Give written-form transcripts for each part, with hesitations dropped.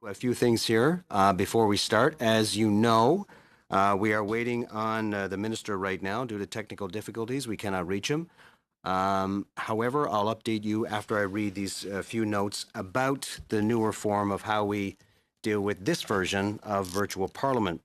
A few things here before we start. As you know, we are waiting on the minister right now due to technical difficulties. We cannot reach him. However, I'll update you after I read these few notes about the newer form of how we deal with this version of virtual parliament.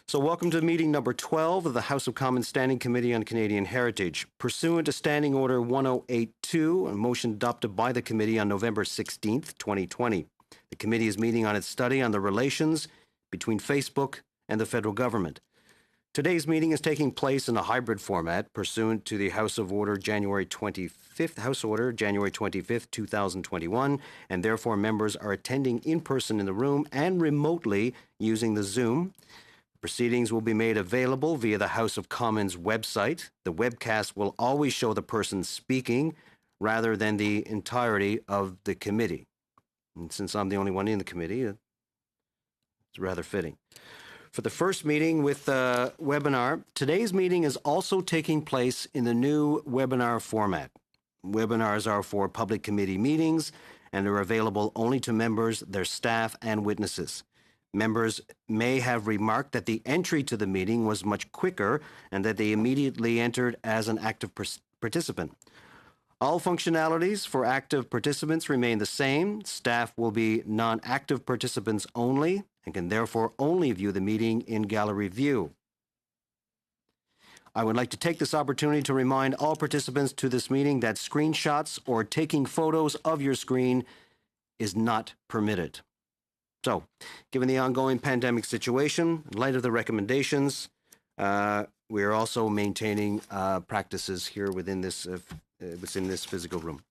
So welcome to meeting number 12 of the House of Commons Standing Committee on Canadian Heritage. Pursuant to Standing Order 1082, a motion adopted by the committee on November 16th, 2020. The committee is meeting on its study on the relations between Facebook and the federal government. Today's meeting is taking place in a hybrid format pursuant to the House Order January 25th, 2021, and therefore members are attending in person in the room and remotely using the Zoom. Proceedings will be made available via the House of Commons website. The webcast will always show the person speaking rather than the entirety of the committee. And since I'm the only one in the committee, it's rather fitting. For the first meeting with webinar, today's meeting is also taking place in the new webinar format. Webinars are for public committee meetings and are available only to members, their staff, and witnesses. Members may have remarked that the entry to the meeting was much quicker and that they immediately entered as an active participant. All functionalities for active participants remain the same. Staff will be non-active participants only and can therefore only view the meeting in gallery view. I would like to take this opportunity to remind all participants to this meeting that screenshots or taking photos of your screen is not permitted. So, given the ongoing pandemic situation, in light of the recommendations, we are also maintaining practices here within this physical room.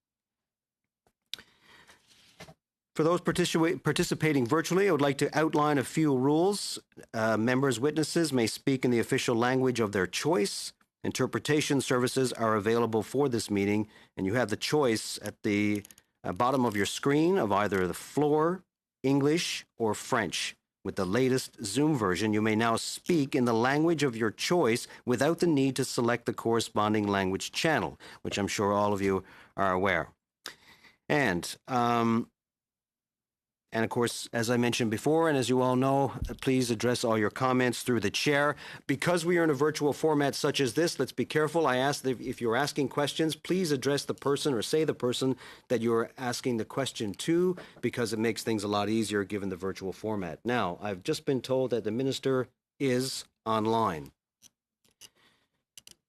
For those participating virtually, I would like to outline a few rules. Members, witnesses may speak in the official language of their choice. Interpretation services are available for this meeting, and you have the choice at the bottom of your screen of either the floor, English, or French. With the latest Zoom version, you may now speak in the language of your choice without the need to select the corresponding language channel, which I'm sure all of you are aware. And of course, as I mentioned before, and as you all know, please address all your comments through the chair. Because we are in a virtual format such as this, let's be careful. I ask that if you're asking questions, please address the person or say the person that you're asking the question to, because it makes things a lot easier given the virtual format. Now, I've just been told that the minister is online.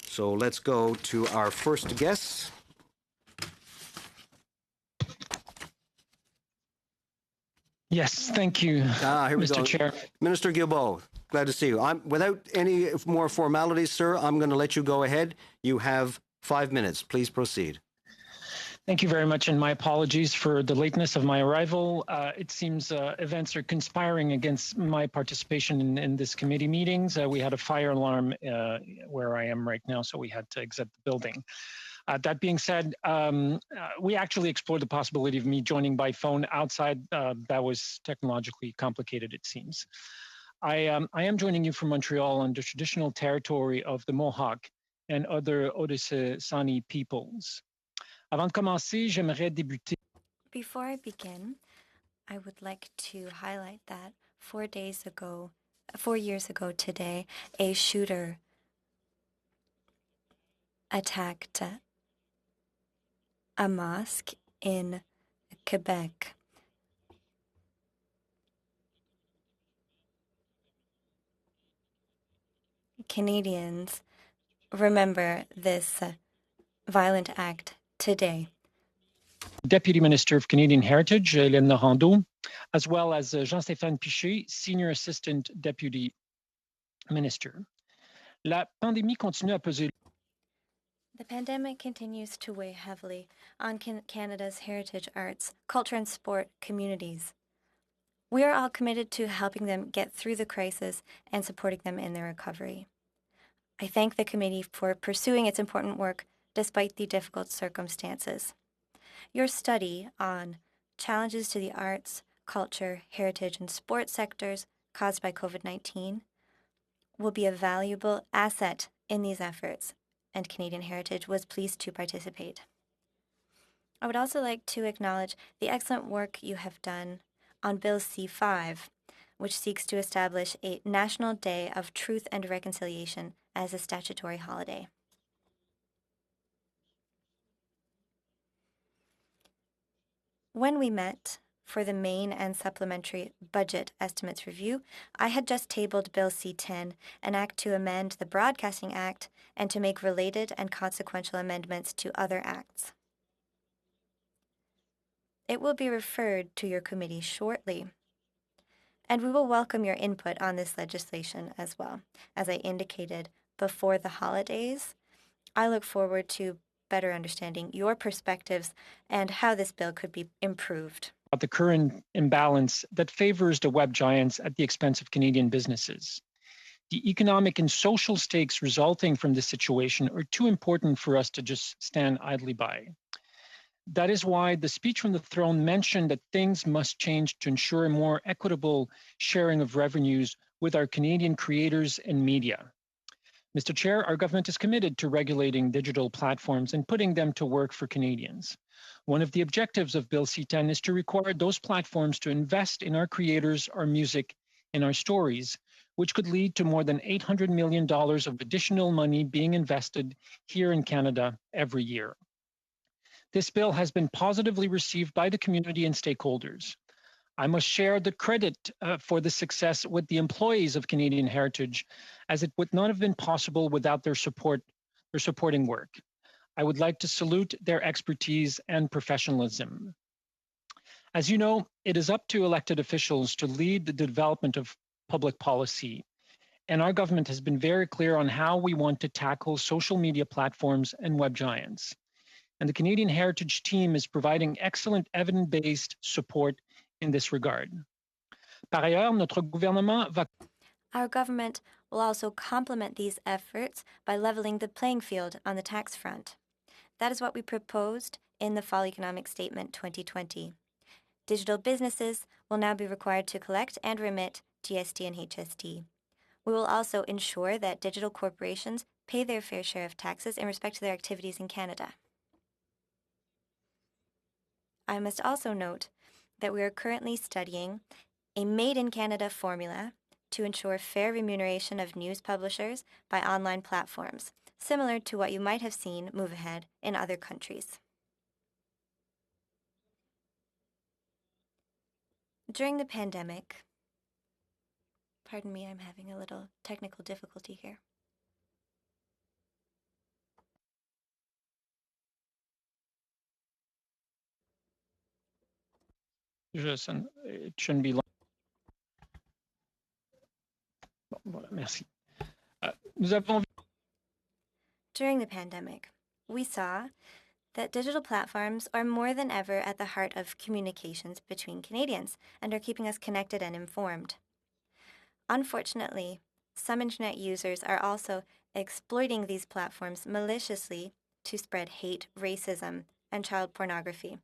So let's go to our first guest. Yes, thank you, Here we Mr. go. Chair. Minister Guilbeault, glad to see you. Without any more formalities, sir, I'm going to let you go ahead. You have 5 minutes. Please proceed. Thank you very much, and my apologies for the lateness of my arrival. It seems events are conspiring against my participation in this committee meetings. We had a fire alarm where I am right now, so we had to exit the building. That being said, we actually explored the possibility of me joining by phone outside. That was technologically complicated, it seems. I am joining you from Montreal on the traditional territory of the Mohawk and other Haudenosaunee peoples. Avant de commencer, j'aimerais débuter. Before I begin, I would like to highlight that 4 years ago today, a shooter attacked a mosque in Quebec. Canadians remember this violent act today. Deputy Minister of Canadian Heritage, Hélène Norando, as well as Jean-Stéphane Piché, Senior Assistant Deputy Minister. La pandémie continue à peser. The pandemic continues to weigh heavily on Canada's heritage arts, culture, and sport communities. We are all committed to helping them get through the crisis and supporting them in their recovery. I thank the committee for pursuing its important work despite the difficult circumstances. Your study on challenges to the arts, culture, heritage, and sports sectors caused by COVID-19 will be a valuable asset in these efforts, and Canadian Heritage was pleased to participate. I would also like to acknowledge the excellent work you have done on Bill C-5, which seeks to establish a National Day of Truth and Reconciliation as a statutory holiday. When we met for the main and supplementary budget estimates review, I had just tabled Bill C-10, an act to amend the Broadcasting Act and to make related and consequential amendments to other acts. It will be referred to your committee shortly, and we will welcome your input on this legislation as well. As I indicated before the holidays, I look forward to better understanding your perspectives and how this bill could be improved. The current imbalance that favors the web giants at the expense of Canadian businesses. The economic and social stakes resulting from this situation are too important for us to just stand idly by. That is why the speech from the throne mentioned that things must change to ensure a more equitable sharing of revenues with our Canadian creators and media. Mr. Chair, our government is committed to regulating digital platforms and putting them to work for Canadians. One of the objectives of Bill C-10 is to require those platforms to invest in our creators, our music, and our stories, which could lead to more than $800 million of additional money being invested here in Canada every year. This bill has been positively received by the community and stakeholders. I must share the credit for the success with the employees of Canadian Heritage, as it would not have been possible without their supporting work. I would like to salute their expertise and professionalism. As you know, it is up to elected officials to lead the development of public policy, and our government has been very clear on how we want to tackle social media platforms and web giants. And the Canadian Heritage team is providing excellent evidence-based support in this regard. Par ailleurs, notre gouvernement va... Our government will also complement these efforts by leveling the playing field on the tax front. That is what we proposed in the Fall Economic Statement 2020. Digital businesses will now be required to collect and remit GST and HST. We will also ensure that digital corporations pay their fair share of taxes in respect to their activities in Canada. I must also note that we are currently studying a Made in Canada formula to ensure fair remuneration of news publishers by online platforms, similar to what you might have seen move ahead in other countries. During the pandemic, pardon me, I'm having a little technical difficulty here. It shouldn't be long. Voilà, merci. Nous avons... During the pandemic, we saw that digital platforms are more than ever at the heart of communications between Canadians and are keeping us connected and informed. Unfortunately, some internet users are also exploiting these platforms maliciously to spread hate, racism, and child pornography.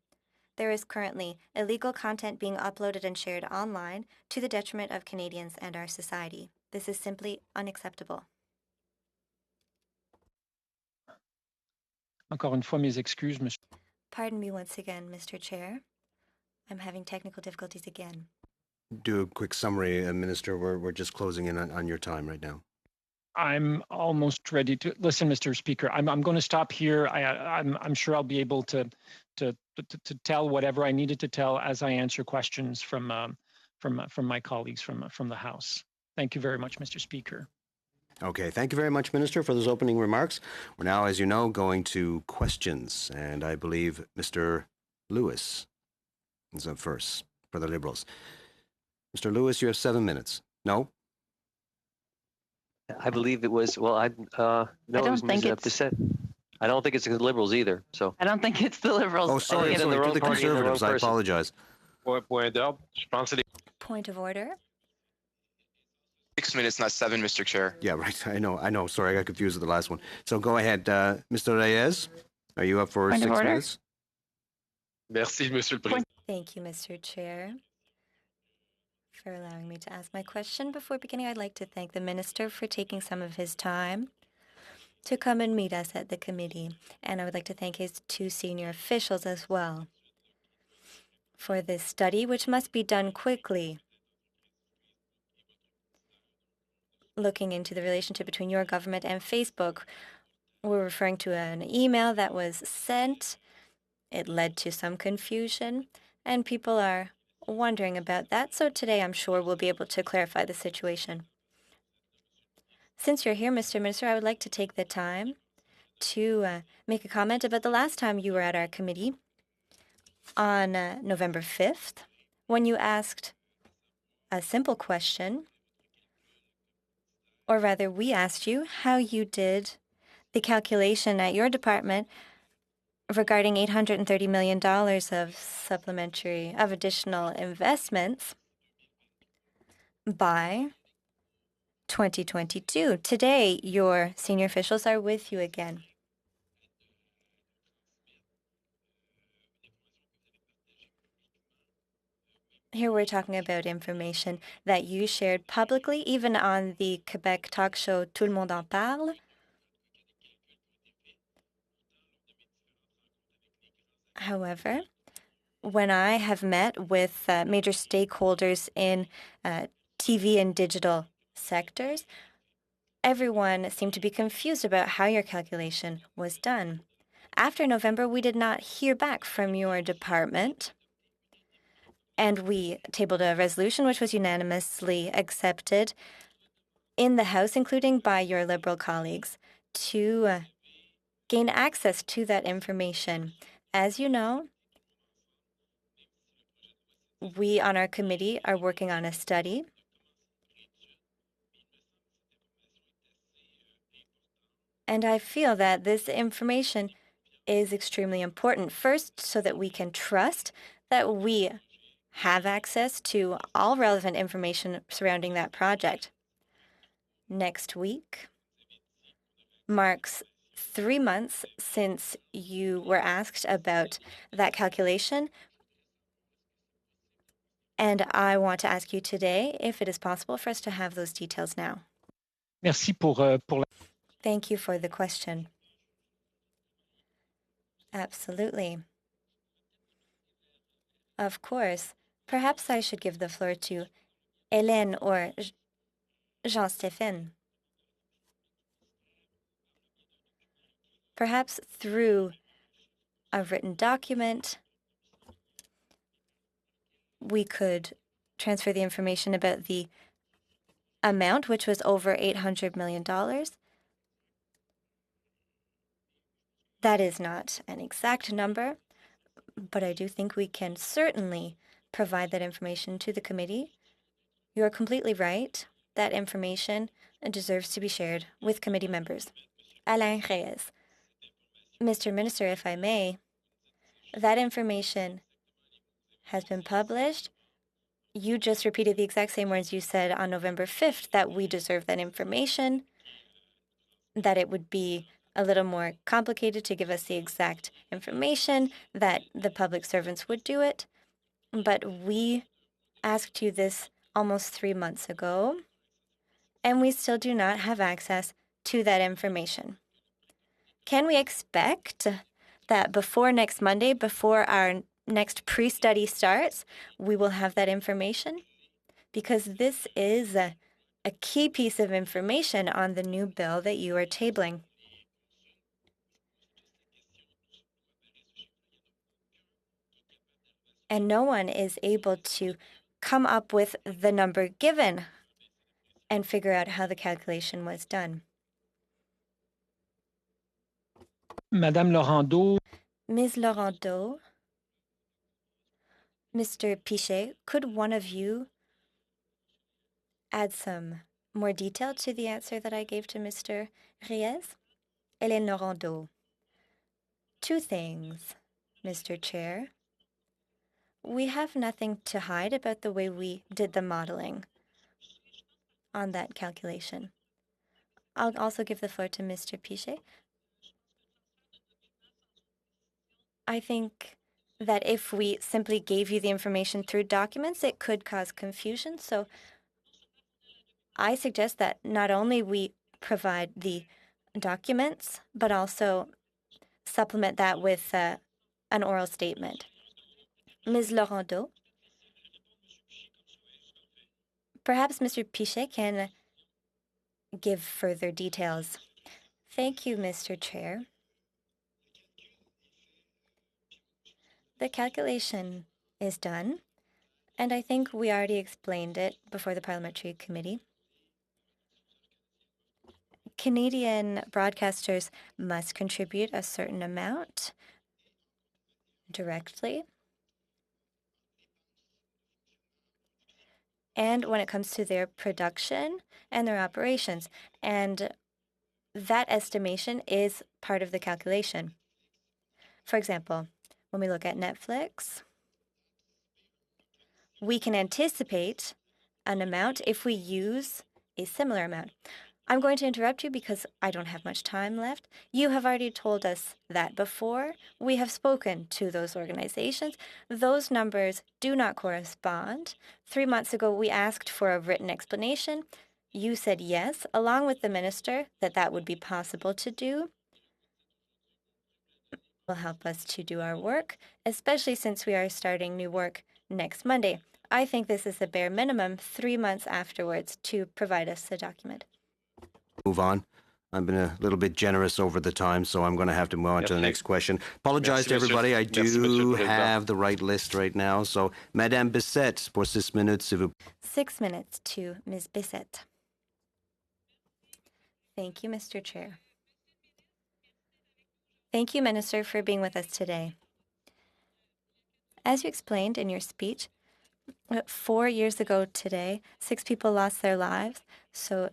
There is currently illegal content being uploaded and shared online to the detriment of Canadians and our society. This is simply unacceptable. Encore une fois, mes excuses, monsieur. Pardon me once again, Mr. Chair. I'm having technical difficulties again. Do a quick summary, Minister. We're just closing in on your time right now. I'm almost ready to listen, Mr. Speaker. I'm going to stop here. I'm sure I'll be able to tell whatever I needed to tell as I answer questions from my colleagues from the House. Thank you very much, Mr. Speaker. Okay, thank you very much, Minister, for those opening remarks. We're now, as you know, going to questions, and I believe Mr. Lewis is up first for the Liberals. Mr. Lewis, you have 7 minutes. No? I believe it was, well, no, it was Ms. Bissett. I don't think it's the Liberals either, so. I don't think it's the Liberals. Oh, sorry, Get in the to wrong the party and the wrong Conservatives. I person. apologize. Point of order. 6 minutes, not 7, Mr. Chair. Yeah, right. I know. Sorry, I got confused with the last one. So go ahead, Mr. Reyes. Are you up for Point of 6 order? minutes? Merci, Monsieur le Président. Thank you, Mr. Chair, for allowing me to ask my question. Before beginning, I'd like to thank the Minister for taking some of his time to come and meet us at the committee, and I would like to thank his 2 senior officials as well for this study, which must be done quickly, looking into the relationship between your government and Facebook. We're referring to an email that was sent. It led to some confusion, and people are wondering about that. So today, I'm sure we'll be able to clarify the situation. Since you're here, Mr. Minister, I would like to take the time to make a comment about the last time you were at our committee on November 5th, when you asked a simple question, or rather, we asked you how you did the calculation at your department regarding $830 million of additional investments by 2022. Today, your senior officials are with you again. Here we're talking about information that you shared publicly, even on the Quebec talk show Tout le monde en parle. However, when I have met with major stakeholders in TV and digital sectors, everyone seemed to be confused about how your calculation was done. After November, we did not hear back from your department, and we tabled a resolution which was unanimously accepted in the House, including by your Liberal colleagues, to gain access to that information. As you know, we on our committee are working on a study and I feel that this information is extremely important. First, so that we can trust that we have access to all relevant information surrounding that project. Next week marks 3 months since you were asked about that calculation. And I want to ask you today if it is possible for us to have those details now. Merci pour Thank you for the question. Absolutely. Of course. Perhaps I should give the floor to Hélène or Jean-Stéphane. Perhaps through a written document, we could transfer the information about the amount, which was over $800 million. That is not an exact number, but I do think we can certainly provide that information to the committee. You are completely right. That information deserves to be shared with committee members. Alain Reyes. Mr. Minister, if I may, that information has been published. You just repeated the exact same words you said on November 5th, that we deserve that information, that it would be a little more complicated to give us the exact information, that the public servants would do it. But we asked you this almost 3 months ago, and we still do not have access to that information. Can we expect that before next Monday, before our next pre-study starts, we will have that information? Because this is a key piece of information on the new bill that you are tabling. And no one is able to come up with the number given and figure out how the calculation was done. Madame Laurent-Deau. Ms. Laurent-Deau, Mr. Pichet, could one of you add some more detail to the answer that I gave to Mr. Reyes? Hélène Laurent-Deau. 2 things, Mr. Chair. We have nothing to hide about the way we did the modeling on that calculation. I'll also give the floor to Mr. Pichet. I think that if we simply gave you the information through documents, it could cause confusion. So I suggest that not only we provide the documents, but also supplement that with an oral statement. Ms. Laurando. Perhaps Mr. Pichet can give further details. Thank you, Mr. Chair. The calculation is done, and I think we already explained it before the Parliamentary Committee. Canadian broadcasters must contribute a certain amount directly. And when it comes to their production and their operations, and that estimation is part of the calculation. For example, when we look at Netflix, we can anticipate an amount if we use a similar amount. I'm going to interrupt you because I don't have much time left. You have already told us that before. We have spoken to those organizations. Those numbers do not correspond. 3 months ago, we asked for a written explanation. You said yes, along with the minister, that that would be possible to do. Will help us to do our work, especially since we are starting new work next Monday. I think this is the bare minimum 3 months afterwards to provide us the document. Move on. I've been a little bit generous over the time, so I'm going to have to move on to the next question. Apologize to everybody. I do have the right list right now. So, Madame Bessette, pour 6 minutes, s'il vous plaît. 6 minutes to Ms. Bessette. Thank you, Mr. Chair. Thank you, Minister, for being with us today. As you explained in your speech, 4 years ago today, 6 people lost their lives. So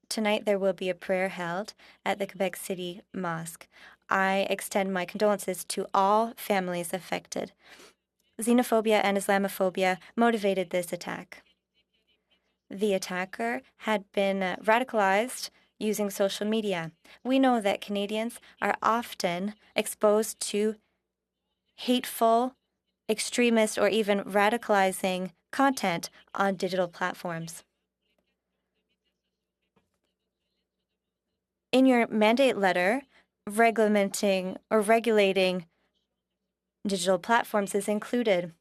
tonight there will be a prayer held at the Quebec City Mosque. I extend my condolences to all families affected. Xenophobia and Islamophobia motivated this attack. The attacker had been radicalized using social media. We know that Canadians are often exposed to hateful, extremist, or even radicalizing content on digital platforms. In your mandate letter, regulating digital platforms is included.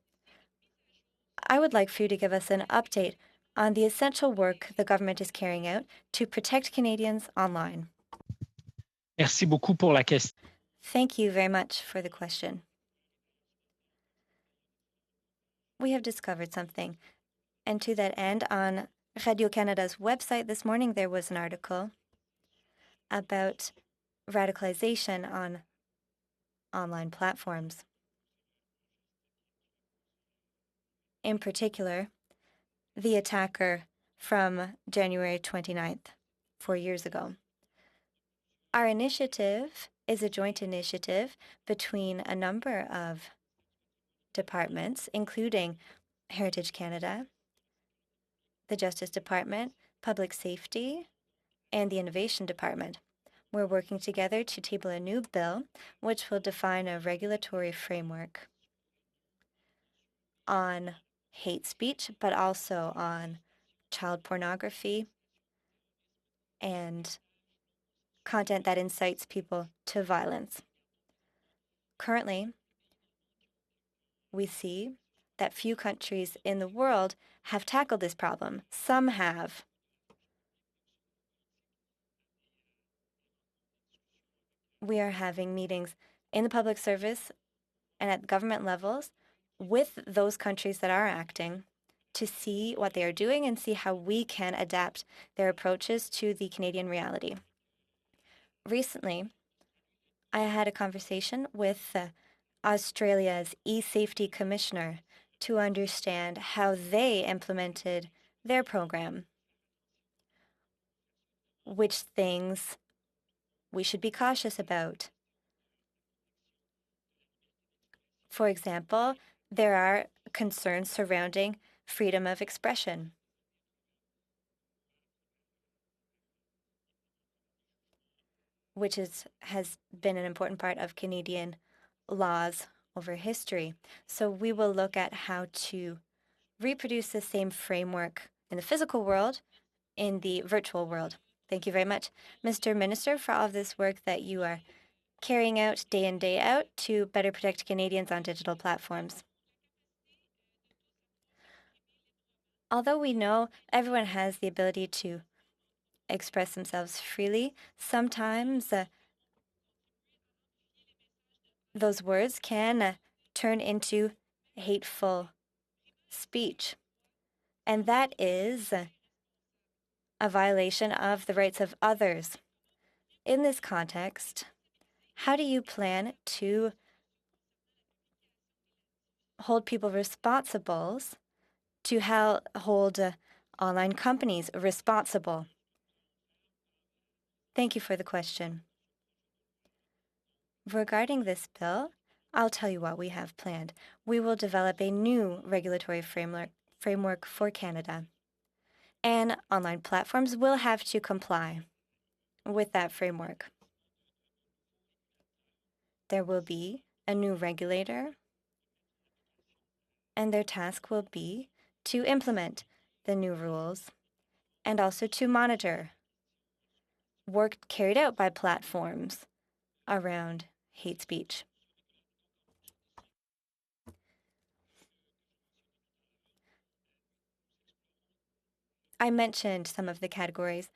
I would like for you to give us an update on the essential work the government is carrying out to protect Canadians online. Merci beaucoup pour la question. Thank you very much for the question. We have discovered something, and to that end, on Radio-Canada's website this morning, there was an article about radicalization on online platforms. In particular, the attacker from January 29th, 4 years ago. Our initiative is a joint initiative between a number of departments, including Heritage Canada, the Justice Department, Public Safety, and the Innovation Department. We're working together to table a new bill which will define a regulatory framework on hate speech, but also on child pornography and content that incites people to violence. Currently, we see that few countries in the world have tackled this problem. Some have. We are having meetings in the public service and at government levels with those countries that are acting to see what they are doing and see how we can adapt their approaches to the Canadian reality. Recently, I had a conversation with Australia's e-safety commissioner to understand how they implemented their program, which things we should be cautious about. For example, there are concerns surrounding freedom of expression. Which has been an important part of Canadian laws over history. So we will look at how to reproduce the same framework in the physical world in the virtual world. Thank you very much, Mr. Minister, for all of this work that you are carrying out day in, day out to better protect Canadians on digital platforms. Although we know everyone has the ability to express themselves freely, sometimes those words can turn into hateful speech. And that is a violation of the rights of others. In this context, how do you plan to hold people responsible, to hold online companies responsible? Thank you for the question. Regarding this bill, I'll tell you what we have planned. We will develop a new regulatory framework for Canada, and online platforms will have to comply with that framework. There will be a new regulator, and their task will be to implement the new rules and also to monitor work carried out by platforms around hate speech. I mentioned some of the categories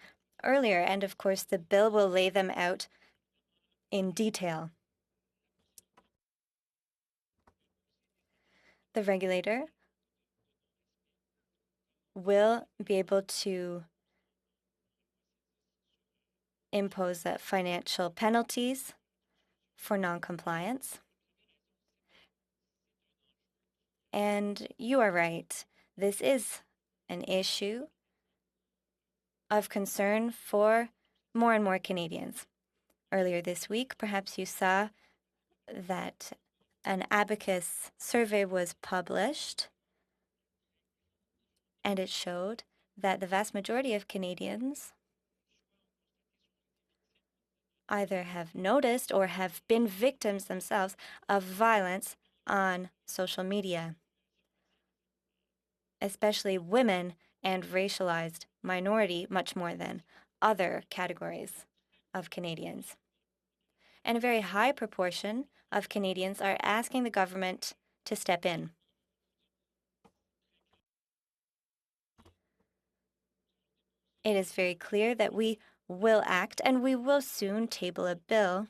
earlier, and of course, the bill will lay them out in detail. The regulator will be able to impose financial penalties for non-compliance. And you are right, this is an issue of concern for more and more Canadians. Earlier this week, perhaps you saw that an Abacus survey was published, and it showed that the vast majority of Canadians either have noticed or have been victims themselves of violence on social media, especially women and racialized minority, much more than other categories of Canadians. And a very high proportion of Canadians are asking the government to step in. It is very clear that we will act, and we will soon table a bill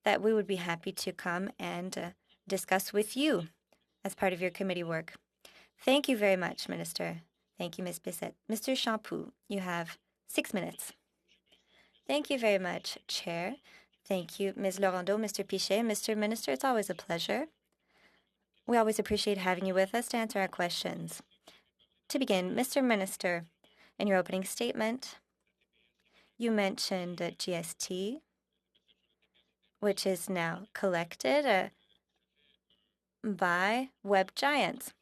that we would be happy to come and discuss with you as part of your committee work. Thank you very much, Minister. Thank you, Ms. Bessette. Mr. Champoux, you have 6 minutes. Thank you very much, Chair. Thank you, Ms. Laurendeau, Mr. Pichet. Mr. Minister, it's always a pleasure. We always appreciate having you with us to answer our questions. To begin, Mr. Minister, in your opening statement, you mentioned GST, which is now collected by web giants.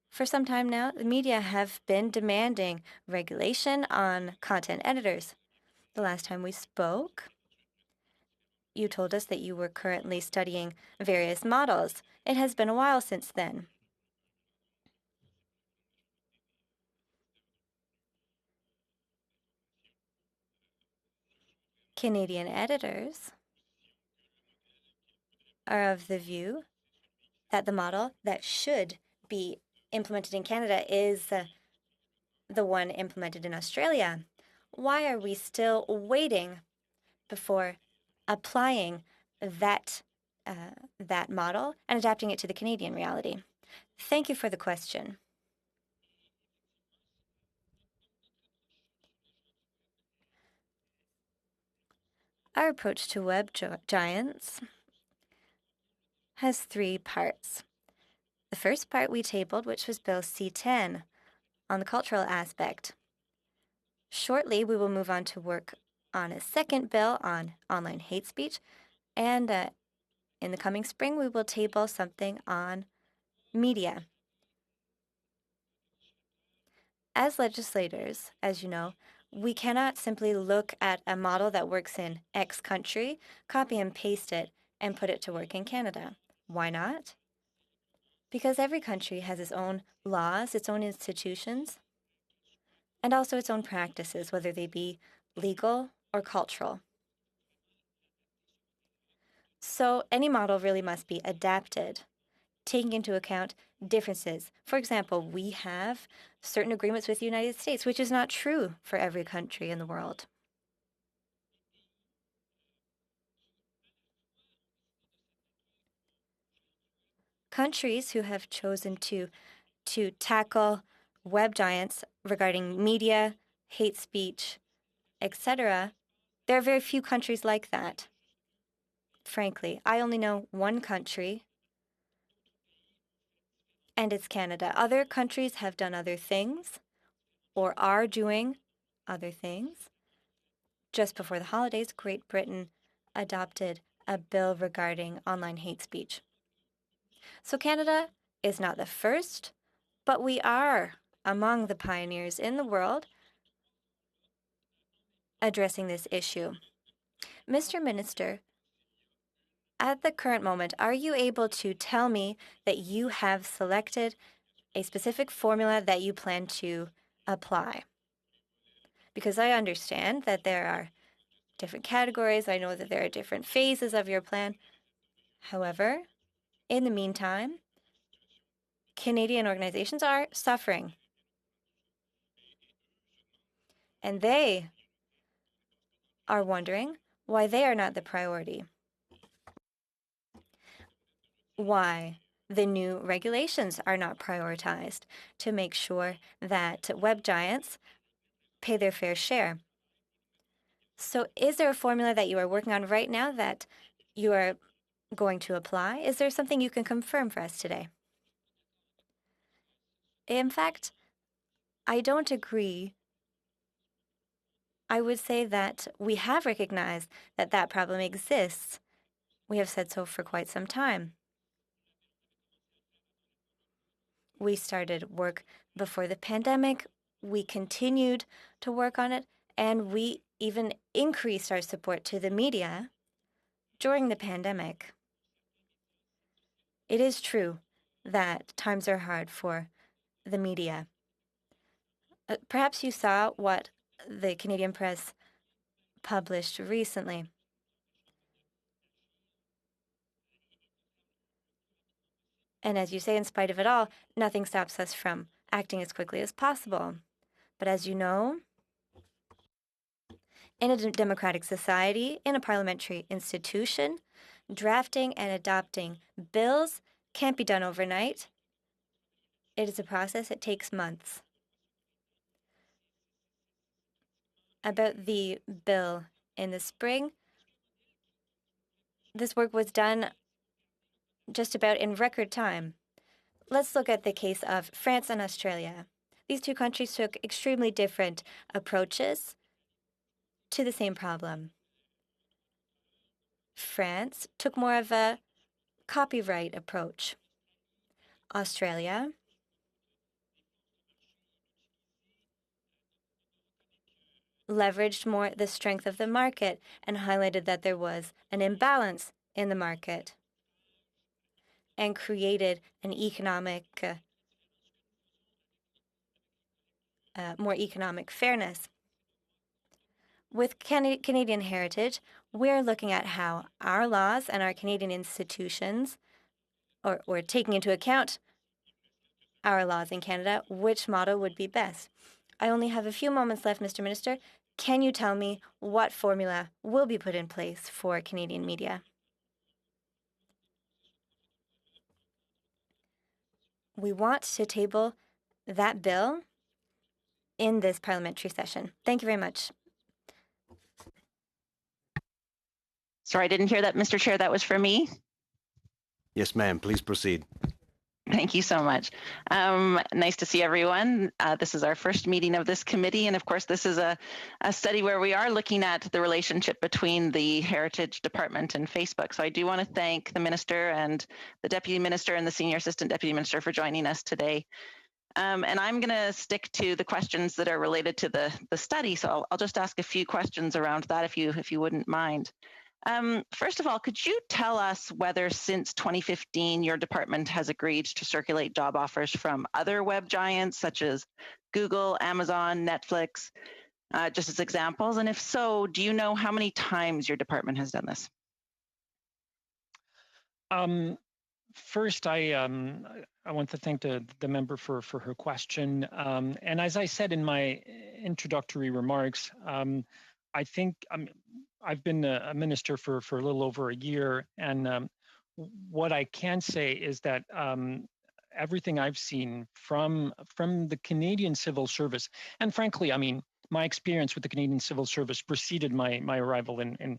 For some time now, the media have been demanding regulation on content editors. The last time we spoke, you told us that you were currently studying various models. It has been a while since then. Canadian editors are of the view that the model that should be implemented in Canada is the one implemented in Australia. Why are we still waiting before applying that model and adapting it to the Canadian reality? Thank you for the question. Our approach to web giants has 3 parts. The first part we tabled, which was Bill C-10 on the cultural aspect. Shortly, we will move on to work on a second bill on online hate speech, and in the coming spring, we will table something on media. As legislators, as you know, we cannot simply look at a model that works in X country, copy and paste it, and put it to work in Canada. Why not? Because every country has its own laws, its own institutions, and also its own practices, whether they be legal or cultural. So any model really must be adapted taking into account differences. For example, we have certain agreements with the United States, which is not true for every country in the world. Countries who have chosen to tackle web giants regarding media, hate speech, etc., there are very few countries like that. Frankly, I only know one country, and it's Canada. Other countries have done other things or are doing other things. Just before the holidays, Great Britain adopted a bill regarding online hate speech. So Canada is not the first, but we are among the pioneers in the world addressing this issue. Mr. Minister, at the current moment, are you able to tell me that you have selected a specific formula that you plan to apply? Because I understand that there are different categories. I know that there are different phases of your plan. However, in the meantime, Canadian organizations are suffering. And they are wondering why they are not the priority. Why the new regulations are not prioritized to make sure that web giants pay their fair share. So is there a formula that you are working on right now that you are going to apply? Is there something you can confirm for us today? In fact, I don't agree. I would say that we have recognized that that problem exists. We have said so for quite some time. We started work before the pandemic. We continued to work on it, and we even increased our support to the media during the pandemic. It is true that times are hard for the media. Perhaps you saw what the Canadian Press published recently. And as you say, in spite of it all, nothing stops us from acting as quickly as possible. But as you know, in a democratic society, in a parliamentary institution, drafting and adopting bills can't be done overnight. It is a process that takes months. About the bill in the spring, this work was done just about in record time. Let's look at the case of France and Australia. These two countries took extremely different approaches to the same problem. France took more of a copyright approach. Australia leveraged more the strength of the market and highlighted that there was an imbalance in the market and created an more economic fairness. With Canadian heritage, we're looking at how our laws and our Canadian institutions, or taking into account our laws in Canada, which model would be best. I only have a few moments left, Mr. Minister. Can you tell me what formula will be put in place for Canadian media? We want to table that bill in this parliamentary session. Thank you very much. Sorry, I didn't hear that, Mr. Chair. That was for me. Yes, ma'am. Please proceed. Thank you so much. Nice to see everyone. This is our first meeting of this committee. And of course, this is a study where we are looking at the relationship between the Heritage Department and Facebook. So I do want to thank the Minister and the Deputy Minister and the Senior Assistant Deputy Minister for joining us today. And I'm going to stick to the questions that are related to the study. So I'll just ask a few questions around that if you wouldn't mind. First of all, could you tell us whether since 2015 your department has agreed to circulate job offers from other web giants such as Google, Amazon, Netflix, just as examples? And if so, do you know how many times your department has done this? first, I want to thank the member for her question. And as I said in my introductory remarks, I think I've been a minister for a little over a year, and what I can say is that everything I've seen from the Canadian civil service, and frankly, I mean, my experience with the Canadian civil service preceded my arrival in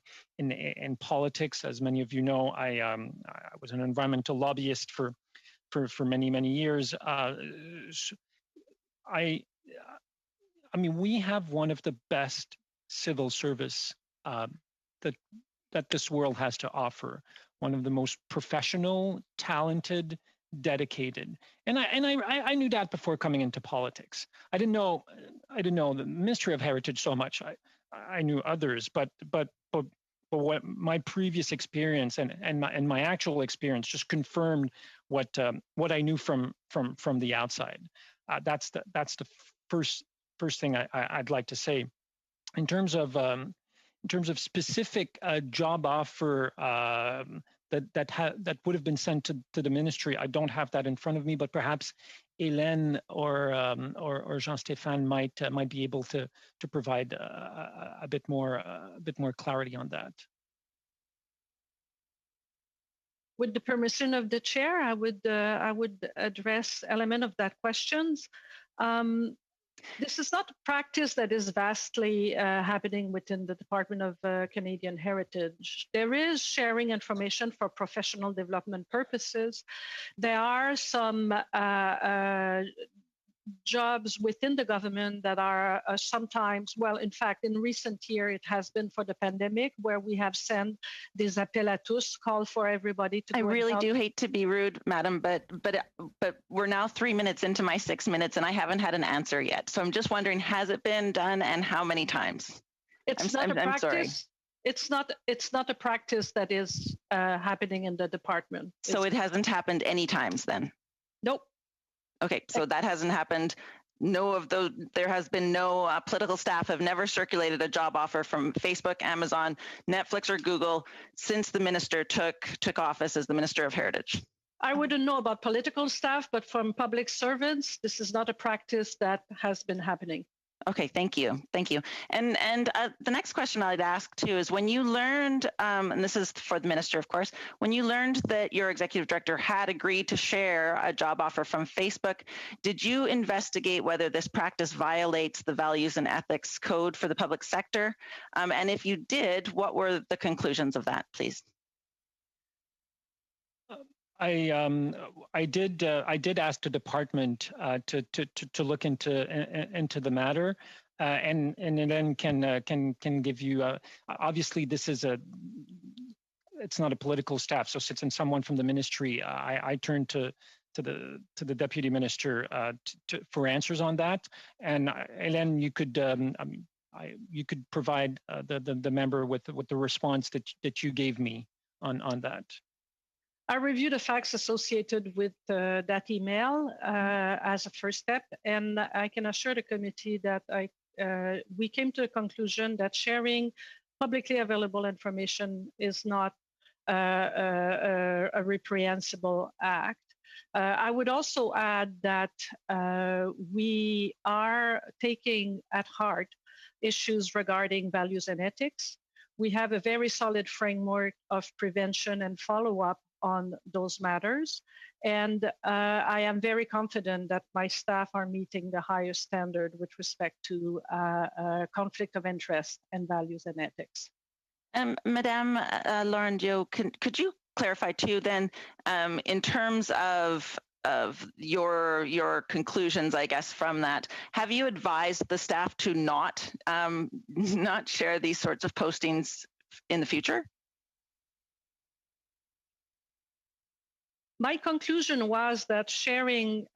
politics. As many of you know, I was an environmental lobbyist for many years. I mean, we have one of the best civil service that this world has to offer. One of the most professional, talented, dedicated, and I knew that before coming into politics. I didn't know the Ministry of Heritage so much. I knew others, but what my previous experience and my actual experience just confirmed what I knew from the outside. That's the first thing I'd like to say. In terms of specific job offer that would have been sent to the ministry, I don't have that in front of me, but perhaps Hélène or Jean-Stéphane might be able to provide a bit more clarity on that. With the permission of the chair, I would address element of that questions. This is not a practice that is vastly happening within the Department of Canadian Heritage. There is sharing information for professional development purposes. There are some jobs within the government that are sometimes, well, in fact, in recent year, it has been for the pandemic, where we have sent des appels à tous, call for everybody to. I really do hate to be rude, madam, but we're now 3 minutes into my 6 minutes and I haven't had an answer yet. So I'm just wondering, has it been done and how many times? It's not a practice. It's not a practice that is happening in the department. So it hasn't happened any times then? Nope. Okay, so that hasn't happened. There has been no political staff have never circulated a job offer from Facebook, Amazon, Netflix, or Google since the minister took office as the Minister of Heritage. I wouldn't know about political staff, but from public servants, this is not a practice that has been happening. Okay, thank you. And the next question I'd ask too is, when you learned, and this is for the minister, of course, when you learned that your executive director had agreed to share a job offer from Facebook, did you investigate whether this practice violates the Values and Ethics Code for the public sector? And if you did, what were the conclusions of that, please? I did ask the department to look into the matter, and then can give you. Obviously, this is it's not a political staff, so since someone from the ministry, I turned to the deputy minister for answers on that. And Hélène, you could provide the member with the response that you gave me on that. I reviewed the facts associated with that email as a first step, and I can assure the committee that we came to the conclusion that sharing publicly available information is not a reprehensible act. I would also add that we are taking at heart issues regarding values and ethics. We have a very solid framework of prevention and follow-up on those matters. And I am very confident that my staff are meeting the highest standard with respect to conflict of interest and values and ethics. Madame Laurendeau, could you clarify too then, in terms of your conclusions, I guess, from that, have you advised the staff to not share these sorts of postings in the future? My conclusion was that sharing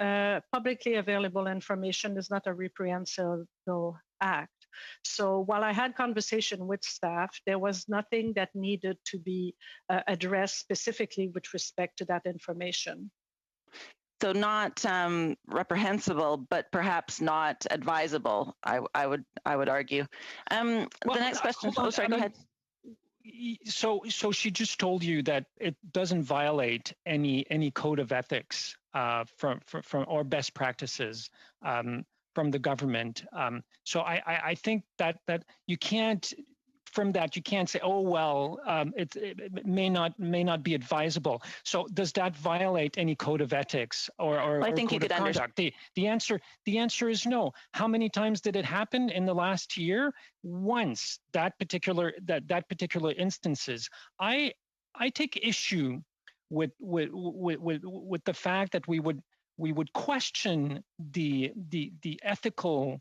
publicly available information is not a reprehensible act. So while I had conversation with staff, there was nothing that needed to be addressed specifically with respect to that information. So not reprehensible, but perhaps not advisable, I would argue. The next question. Go ahead. So she just told you that it doesn't violate any code of ethics from or best practices from the government. So I think that you can't. From that, you can't say, "Oh well, it may not be advisable." So, does that violate any code of ethics or I think code you could of conduct? The answer is no. How many times did it happen in the last year? Once. That particular instances. I take issue with the fact that we would question the ethical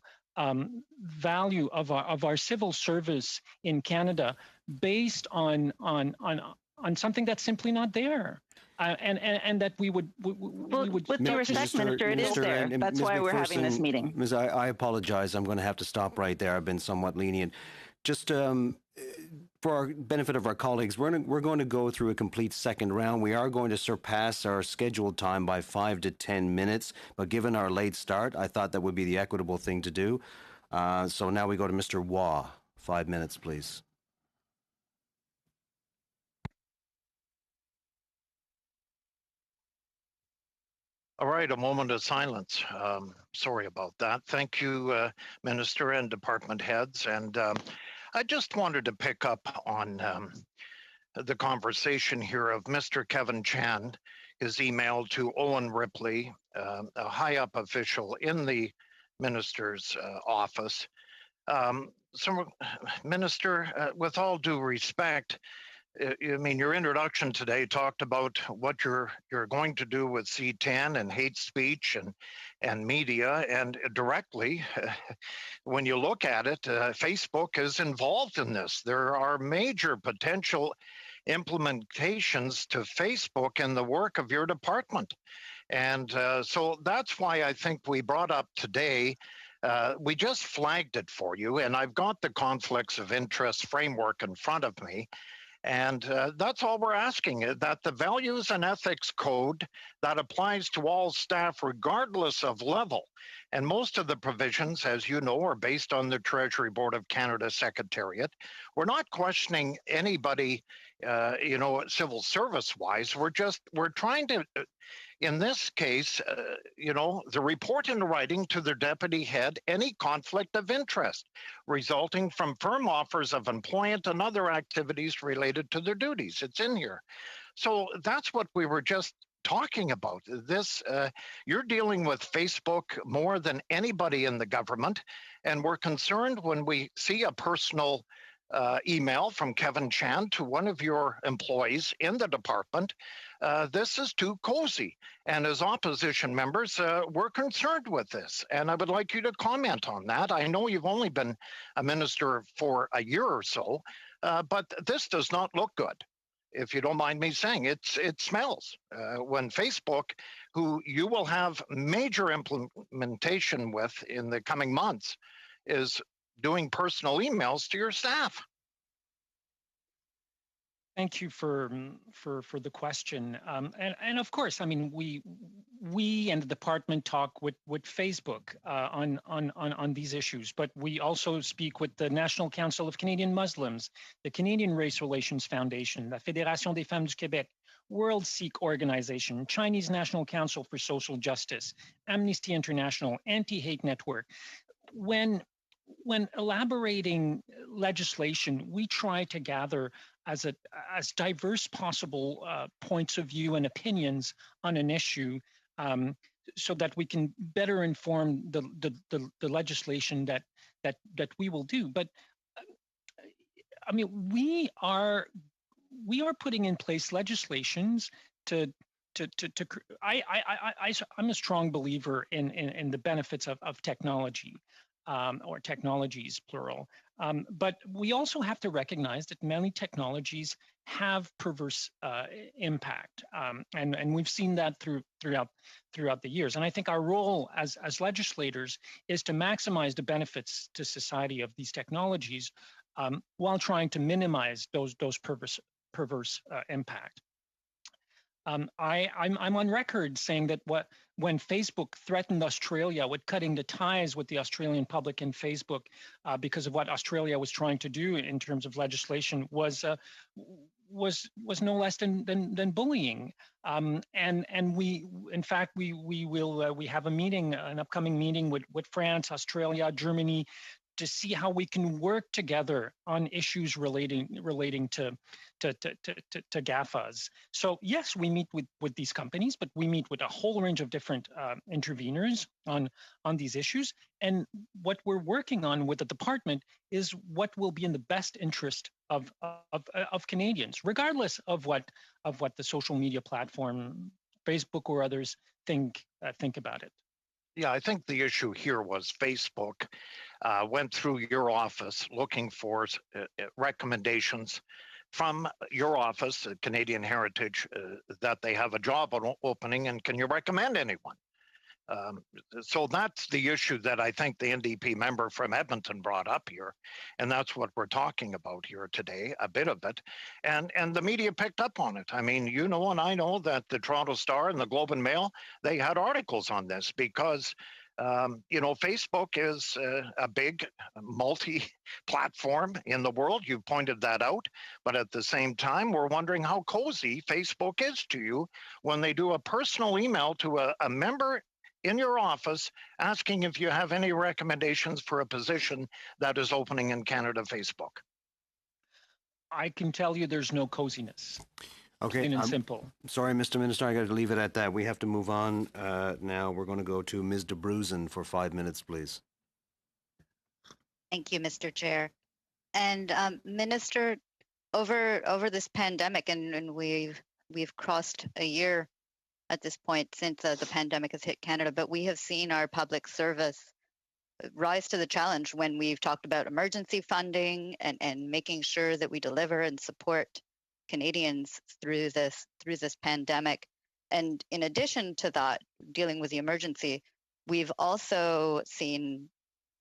value of our civil service in Canada based on something that's simply not there, and that we would. With due respect, Minister, it is there. That's Ms. why we're McPherson, having this meeting. Ms. I apologize. I'm going to have to stop right there. I've been somewhat lenient. Just for our benefit of our colleagues, we're going to go through a complete second round. We are going to surpass our scheduled time by 5 to 10 minutes, but given our late start, I thought that would be the equitable thing to do. So now we go to Mr. Waugh. 5 minutes, please. All right, a moment of silence. Sorry about that. Thank you, Minister and department heads. And I just wanted to pick up on the conversation here of Mr. Kevin Chan, his email to Owen Ripley, a high-up official in the minister's office. So, Minister, with all due respect, I mean, your introduction today talked about what you're going to do with C10 and hate speech and media, and directly, when you look at it, Facebook is involved in this. There are major potential implementations to Facebook in the work of your department, and so that's why I think we brought up today. We just flagged it for you, and I've got the conflicts of interest framework in front of me. And that's all we're asking, that the values and ethics code that applies to all staff regardless of level. And most of the provisions, as you know, are based on the Treasury Board of Canada Secretariat. We're not questioning anybody, civil service wise. We're trying to, in this case, the report in writing to their deputy head any conflict of interest resulting from firm offers of employment and other activities related to their duties. It's in here. So that's what we were just talking about. This, you're dealing with Facebook more than anybody in the government, and we're concerned when we see a personal email from Kevin Chan to one of your employees in the department. This is too cozy. And as opposition members, we're concerned with this. And I would like you to comment on that. I know you've only been a minister for a year or so, but this does not look good. If you don't mind me saying, it smells when Facebook, who you will have major implementation with in the coming months, is doing personal emails to your staff. Thank you for the question, and of course, I mean we and the department talk with Facebook on these issues, but we also speak with the National Council of Canadian Muslims, the Canadian Race Relations Foundation, la Fédération des Femmes du Québec, World Sikh Organization, Chinese National Council for Social Justice, Amnesty International, Anti-Hate Network. When elaborating legislation, we try to gather as diverse possible points of view and opinions on an issue, so that we can better inform the legislation that we will do. But I mean, we are putting in place legislations to I'm a strong believer in the benefits of technology. Or technologies, plural. But we also have to recognize that many technologies have perverse impact, and we've seen that throughout the years. And I think our role as legislators is to maximize the benefits to society of these technologies, while trying to minimize those perverse impact. I'm on record saying that when Facebook threatened Australia with cutting the ties with the Australian public in Facebook because of what Australia was trying to do in terms of legislation was no less than bullying. And we, in fact, we have a meeting, an upcoming meeting with France, Australia, Germany, to see how we can work together on issues relating to GAFAs. So yes, we meet with these companies, but we meet with a whole range of different interveners on these issues. And what we're working on with the department is what will be in the best interest of Canadians, regardless of what the social media platform, Facebook or others, think about it. Yeah, I think the issue here was Facebook went through your office looking for recommendations from your office, Canadian Heritage, that they have a job opening, and can you recommend anyone? So that's the issue that I think the NDP member from Edmonton brought up here, and that's what we're talking about here today, a bit of it, and the media picked up on it. I mean, you know, and I know that the Toronto Star and the Globe and Mail, they had articles on this because you know, Facebook is a big multi-platform in the world. You pointed that out. But at the same time, we're wondering how cozy Facebook is to you when they do a personal email to a member in your office asking if you have any recommendations for a position that is opening in Canada Facebook. I can tell you there's no coziness. Okay, plain and simple. Sorry, Mr. Minister, I got to leave it at that. We have to move on. Now we're going to go to Ms. DeBruzen for 5 minutes, please. Thank you, Mr. Chair. And Minister, over this pandemic, and we've crossed a year at this point since the pandemic has hit Canada, but we have seen our public service rise to the challenge when we've talked about emergency funding and making sure that we deliver and support Canadians through this pandemic. And in addition to that, dealing with the emergency, we've also seen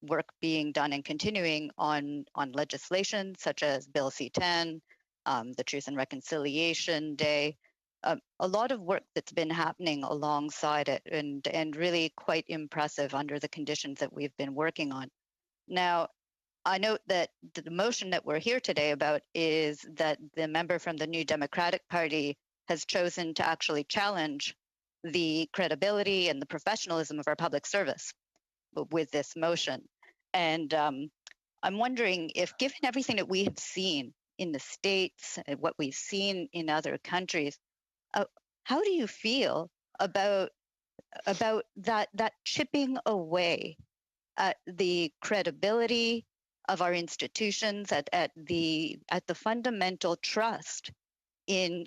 work being done and continuing on legislation such as Bill C-10, the Truth and Reconciliation Day, a lot of work that's been happening alongside it, and really quite impressive under the conditions that we've been working on. Now, I note that the motion that we're here today about is that the member from the New Democratic Party has chosen to actually challenge the credibility and the professionalism of our public service with this motion. And I'm wondering if, given everything that we have seen in the States and what we've seen in other countries, how do you feel about that chipping away at the credibility of our institutions, at the fundamental trust in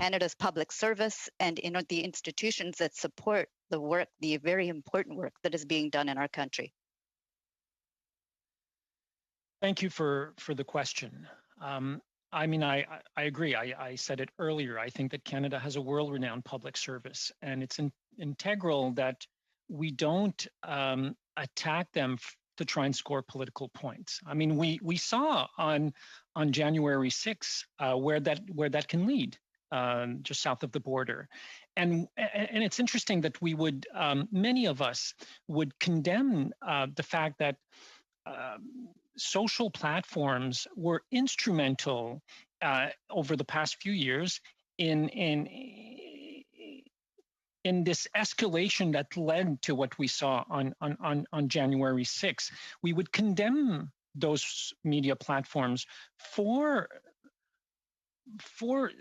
Canada's public service and in the institutions that support the work, the very important work that is being done in our country? Thank you for the question. I mean, I agree. I said it earlier. I think that Canada has a world-renowned public service, and it's integral that we don't attack them to try and score political points. I mean, we saw on January 6th where that can lead, just south of the border, and it's interesting that we would many of us would condemn the fact that social platforms were instrumental over the past few years in this escalation that led to what we saw on January 6th. We would condemn those media platforms for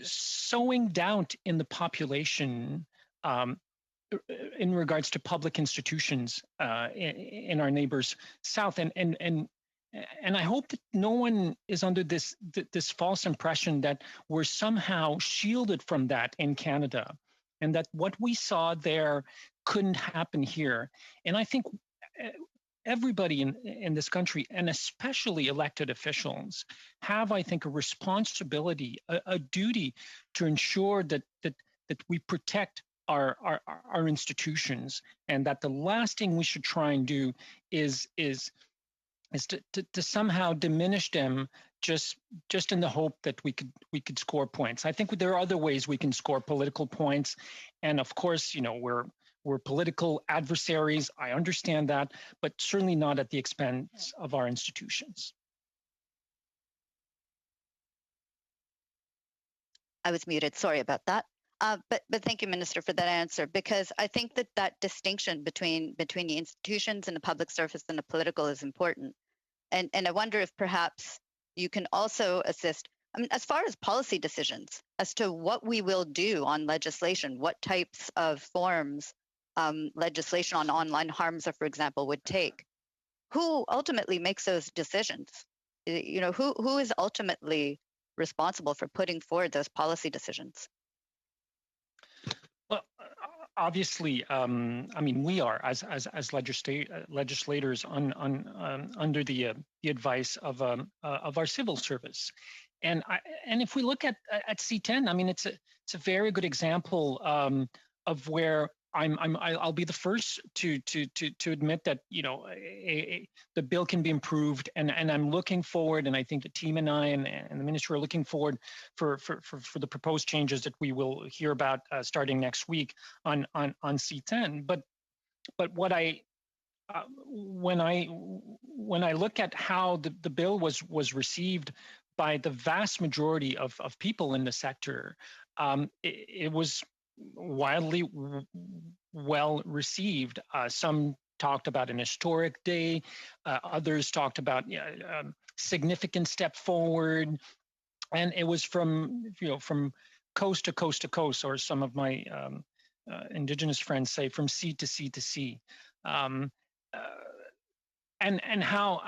sowing doubt in the population in regards to public institutions in our neighbors south, and I hope that no one is under this false impression that we're somehow shielded from that in Canada, and that what we saw there couldn't happen here. And I think everybody in this country, and especially elected officials, have, I think, a responsibility, a duty to ensure that we protect our institutions, and that the last thing we should try and do is is to somehow diminish them just in the hope that we could score points. I think there are other ways we can score political points, and of course, we're political adversaries. I understand that, but certainly not at the expense of our institutions. I was muted. Sorry about that. But thank you, Minister, for that answer, because I think that distinction between the institutions and the public service and the political is important. And I wonder if perhaps you can also assist, I mean, as far as policy decisions, as to what we will do on legislation, what types of forms legislation on online harms, for example, would take. Who ultimately makes those decisions? Who is ultimately responsible for putting forward those policy decisions? Well, obviously, I mean, we are as legislators under the advice of our civil service, and if we look at C10, I mean, it's a very good example of where I'll be the first to admit that the bill can be improved, and I'm looking forward, and I think the team and I and the minister are looking forward for the proposed changes that we will hear about starting next week on C10. But what when I look at how the bill was received by the vast majority of people in the sector, it was widely well received. Some talked about an historic day. Others talked about significant step forward, and it was from coast to coast to coast, or some of my Indigenous friends say from sea to sea to sea. And how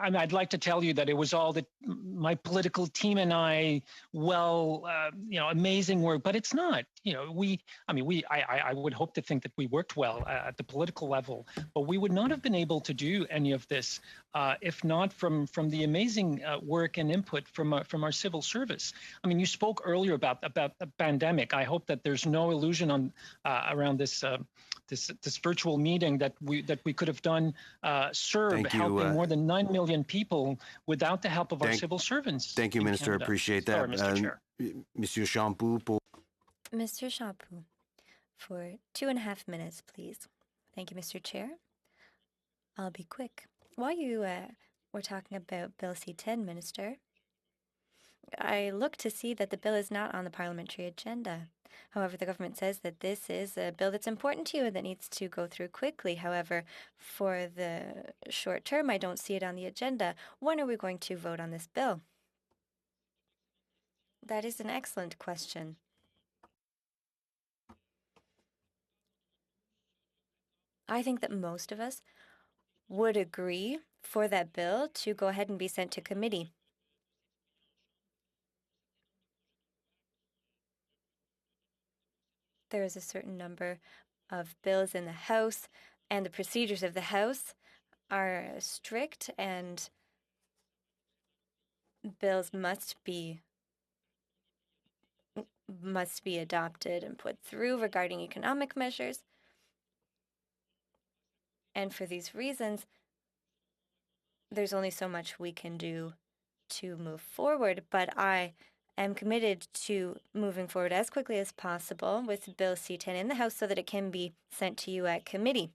I'd like to tell you that it was all that my political team and I, amazing work, but it's not. I would hope to think that we worked well at the political level, but we would not have been able to do any of this if not from the amazing work and input from our civil service. I mean, you spoke earlier about the pandemic. I hope that there's no illusion on around this virtual meeting that we could have done serve helping more than 9 million people without the help of our civil servants. Thank you, Minister. Canada. Appreciate Sorry, that. Mr. Chair. Monsieur Champoux. Mr. Champoux, for 2.5 minutes, please. Thank you, Mr. Chair. I'll be quick. While you were talking about Bill C-10, Minister, I look to see that the bill is not on the parliamentary agenda. However, the government says that this is a bill that's important to you and that needs to go through quickly. However, for the short term, I don't see it on the agenda. When are we going to vote on this bill? That is an excellent question. I think that most of us would agree for that bill to go ahead and be sent to committee. There is a certain number of bills in the House, and the procedures of the House are strict, and bills must be adopted and put through regarding economic measures. And for these reasons, there's only so much we can do to move forward, but I am committed to moving forward as quickly as possible with Bill C-10 in the House so that it can be sent to you at committee.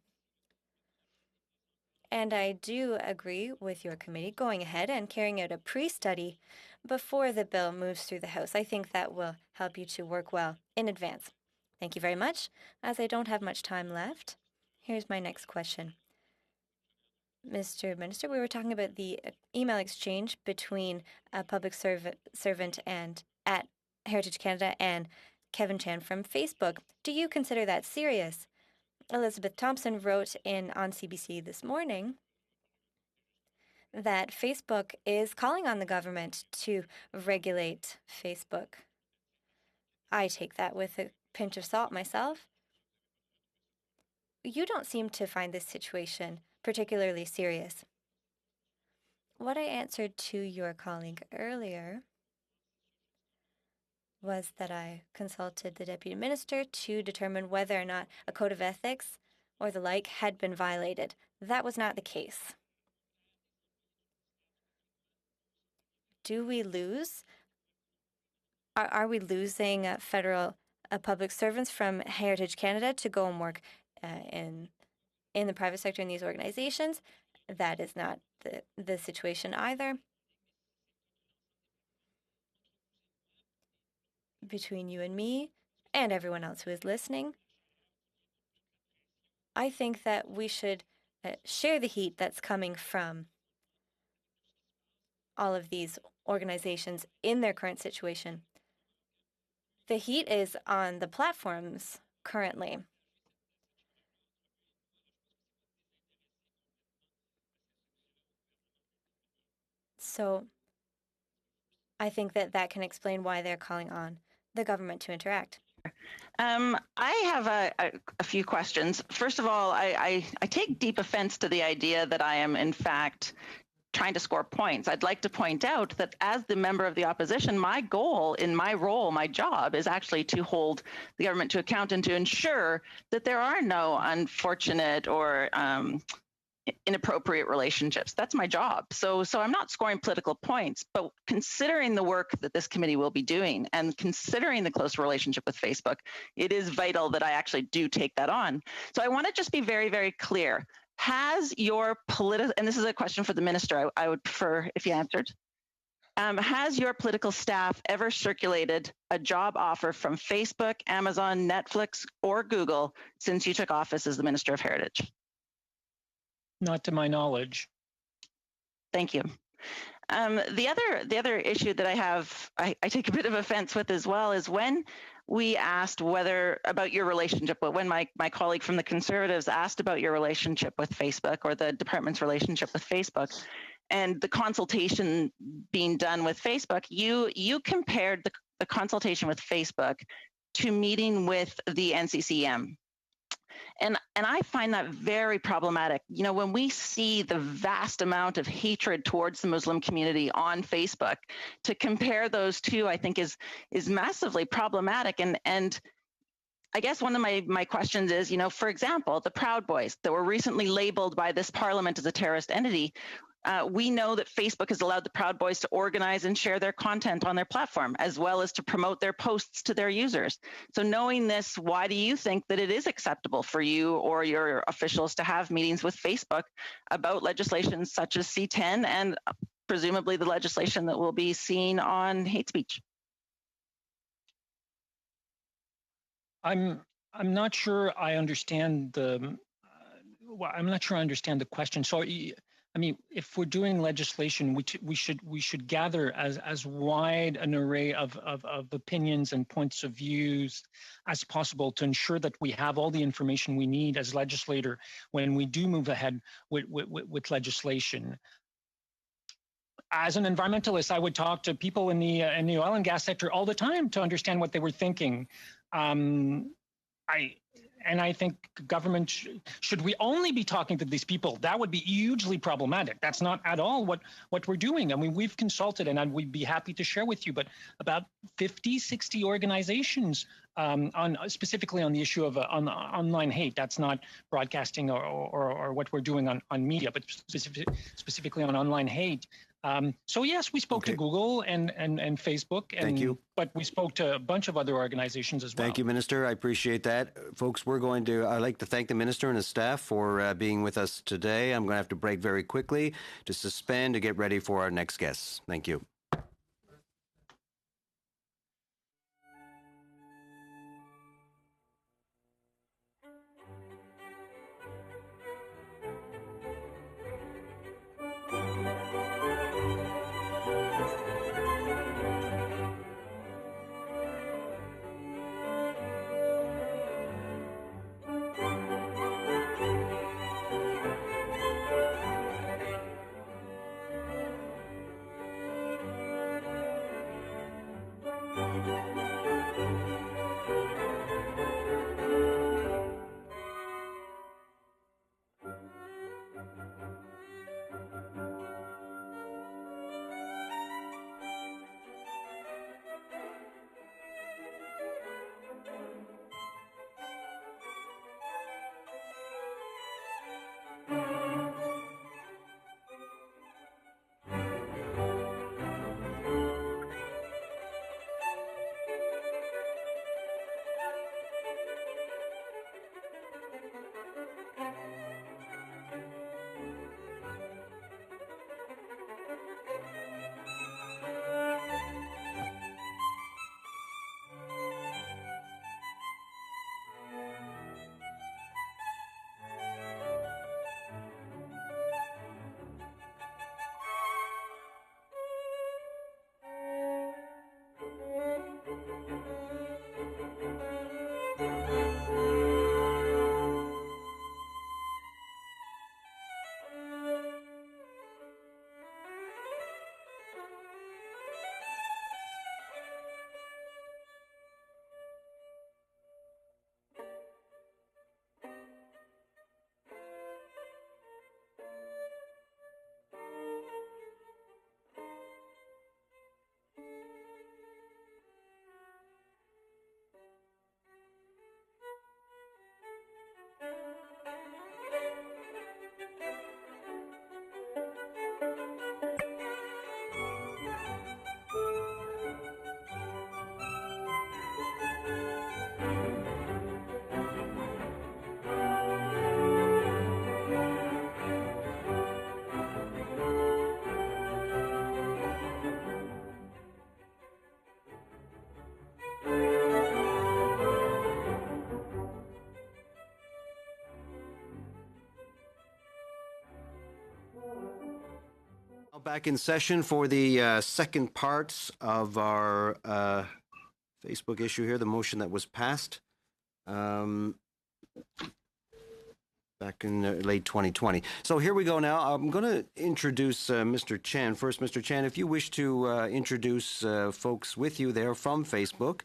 And I do agree with your committee going ahead and carrying out a pre-study before the bill moves through the House. I think that will help you to work well in advance. Thank you very much. As I don't have much time left, here's my next question. Mr. Minister, we were talking about the email exchange between a public servant and at Heritage Canada and Kevin Chan from Facebook. Do you consider that serious? Elizabeth Thompson wrote on CBC this morning that Facebook is calling on the government to regulate Facebook. I take that with a pinch of salt myself. You don't seem to find this situation particularly serious. What I answered to your colleague earlier was that I consulted the Deputy Minister to determine whether or not a code of ethics or the like had been violated. That was not the case. do we lose? Are we losing federal public servants from Heritage Canada to go and work in the private sector in these organizations? That is not the situation either. Between you and me and everyone else who is listening, I think that we should share the heat that's coming from all of these organizations in their current situation. The heat is on the platforms currently. So I think that can explain why they're calling on the government to interact. I have a few questions. First of all, I take deep offense to the idea that I am, in fact, trying to score points. I'd like to point out that as the member of the opposition, my goal in my role, my job, is actually to hold the government to account and to ensure that there are no unfortunate or inappropriate relationships. That's my job. So I'm not scoring political points, but considering the work that this committee will be doing and considering the close relationship with Facebook, it is vital that I actually do take that on. So I want to just be very, very clear. Has your political, and this is a question for the minister, I would prefer if you answered. Has your political staff ever circulated a job offer from Facebook, Amazon, Netflix, or Google since you took office as the Minister of Heritage? Not to my knowledge. Thank you. The other issue that I have, I take a bit of offense with as well, is when we asked about your relationship, but when my colleague from the Conservatives asked about your relationship with Facebook or the department's relationship with Facebook and the consultation being done with Facebook, you compared the consultation with Facebook to meeting with the NCCM. And I find that very problematic. You know, when we see the vast amount of hatred towards the Muslim community on Facebook, to compare those two, I think is massively problematic. And I guess one of my questions is, you know, for example, the Proud Boys that were recently labeled by this parliament as a terrorist entity. We know that Facebook has allowed the Proud Boys to organize and share their content on their platform, as well as to promote their posts to their users. So knowing this, why do you think that it is acceptable for you or your officials to have meetings with Facebook about legislation such as C-10 and presumably the legislation that we'll be seeing on hate speech? I'm not sure I understand I'm not sure I understand the question. So I mean, if we're doing legislation, we should gather as wide an array of opinions and points of views as possible to ensure that we have all the information we need as legislator when we do move ahead with legislation. As an environmentalist, I would talk to people in the oil and gas sector all the time to understand what they were thinking. I think government should we only be talking to these people? That would be hugely problematic. That's not at all what we're doing. I mean, we've consulted, and we'd be happy to share with you, but about 50, 60 organizations specifically on the issue of on online hate. That's not broadcasting or what we're doing on media, but specifically on online hate. So yes, we spoke to Google and Facebook. Thank you. But we spoke to a bunch of other organizations as well. Thank you, Minister. I appreciate that. Folks, I'd like to thank the Minister and his staff for being with us today. I'm going to have to break very quickly to suspend to get ready for our next guests. Thank you. Back in session for the second part of our Facebook issue here, the motion that was passed back in late 2020. So here we go now. I'm going to introduce Mr. Chen. First, Mr. Chen, if you wish to introduce folks with you there from Facebook,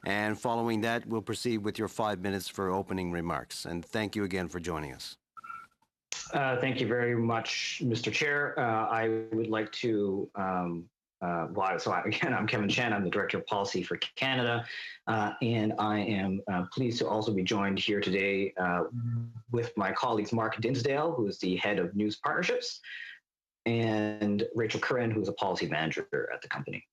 and following that, we'll proceed with your 5 minutes for opening remarks. And thank you again for joining us. Thank you very much, Mr. Chair. I would like to, I'm Kevin Chen. I'm the Director of Policy for Canada, and I am pleased to also be joined here today with my colleagues Mark Dinsdale, who is the Head of News Partnerships, and Rachel Curran, who is a Policy Manager at the company.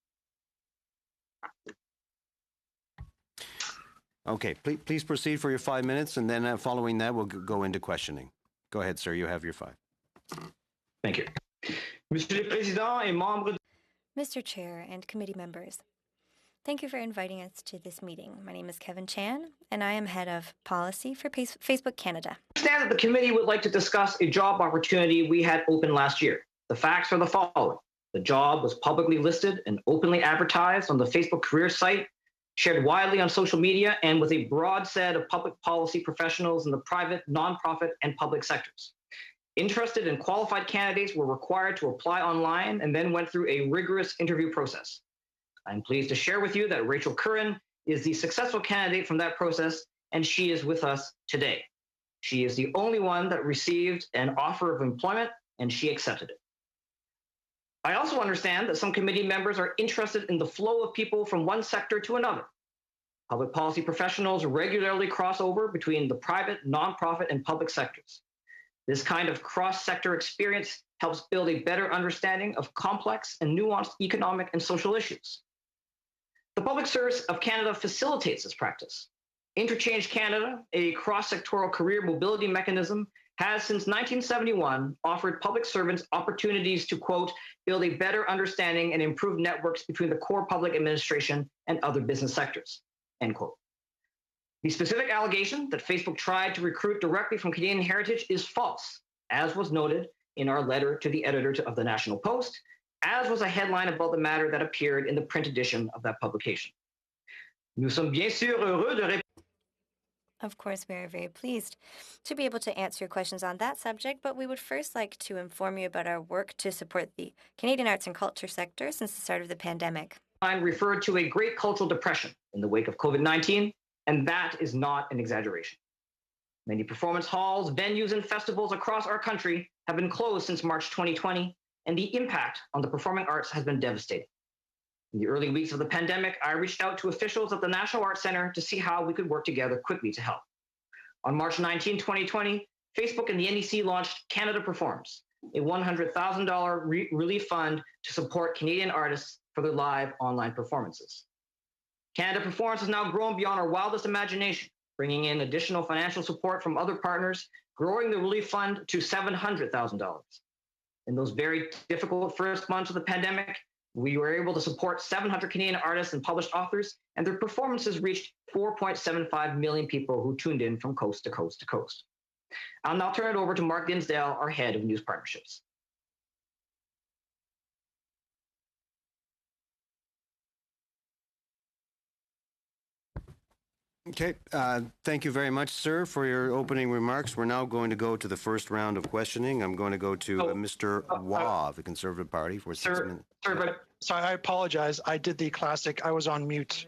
Okay, please proceed for your 5 minutes, and then following that, we'll go into questioning. Go ahead, sir. You have your 5. Thank you. Monsieur le Président et membres. Mr. Chair and committee members, thank you for inviting us to this meeting. My name is Kevin Chan, and I am head of policy for Facebook Canada. I understand that the committee would like to discuss a job opportunity we had open last year. The facts are the following. The job was publicly listed and openly advertised on the Facebook career site, shared widely on social media, and with a broad set of public policy professionals in the private, nonprofit, and public sectors. Interested and qualified candidates were required to apply online and then went through a rigorous interview process. I'm pleased to share with you that Rachel Curran is the successful candidate from that process, and she is with us today. She is the only one that received an offer of employment, and she accepted it. I also understand that some committee members are interested in the flow of people from one sector to another. Public policy professionals regularly cross over between the private, nonprofit, and public sectors. This kind of cross-sector experience helps build a better understanding of complex and nuanced economic and social issues. The Public Service of Canada facilitates this practice. Interchange Canada, a cross-sectoral career mobility mechanism, has since 1971 offered public servants opportunities to, quote, build a better understanding and improve networks between the core public administration and other business sectors, end quote. The specific allegation that Facebook tried to recruit directly from Canadian heritage is false, as was noted in our letter to the editor of the National Post, as was a headline about the matter that appeared in the print edition of that publication. Nous sommes bien sûr heureux de Of course, we are very pleased to be able to answer your questions on that subject, but we would first like to inform you about our work to support the Canadian arts and culture sector since the start of the pandemic. I referred to a great cultural depression in the wake of COVID-19, and that is not an exaggeration. Many performance halls, venues, and festivals across our country have been closed since March 2020, and the impact on the performing arts has been devastating. In the early weeks of the pandemic, I reached out to officials at the National Arts Centre to see how we could work together quickly to help. On March 19, 2020, Facebook and the NEC launched Canada Performs, a $100,000 relief fund to support Canadian artists for their live online performances. Canada Performs has now grown beyond our wildest imagination, bringing in additional financial support from other partners, growing the relief fund to $700,000. In those very difficult first months of the pandemic, we were able to support 700 Canadian artists and published authors, and their performances reached 4.75 million people who tuned in from coast to coast to coast. I'll now turn it over to Mark Dinsdale, our head of news partnerships. Okay, thank you very much, sir, for your opening remarks. We're now going to go to the first round of questioning. I'm going to go to Mr. Waugh of the Conservative Party for 6 minutes. Sorry, I apologize. I did the classic, I was on mute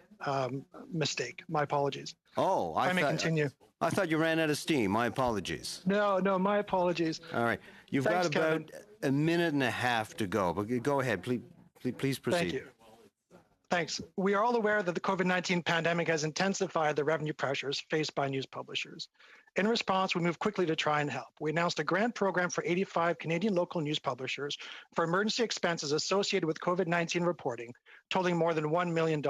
mistake. My apologies. Oh, I may continue. I thought you ran out of steam. My apologies. No, my apologies. All right. You've got about a minute and a half to go, but go ahead. Please proceed. Thank you. Thanks. We are all aware that the COVID-19 pandemic has intensified the revenue pressures faced by news publishers. In response, we moved quickly to try and help. We announced a grant program for 85 Canadian local news publishers for emergency expenses associated with COVID-19 reporting, totaling more than $1 million.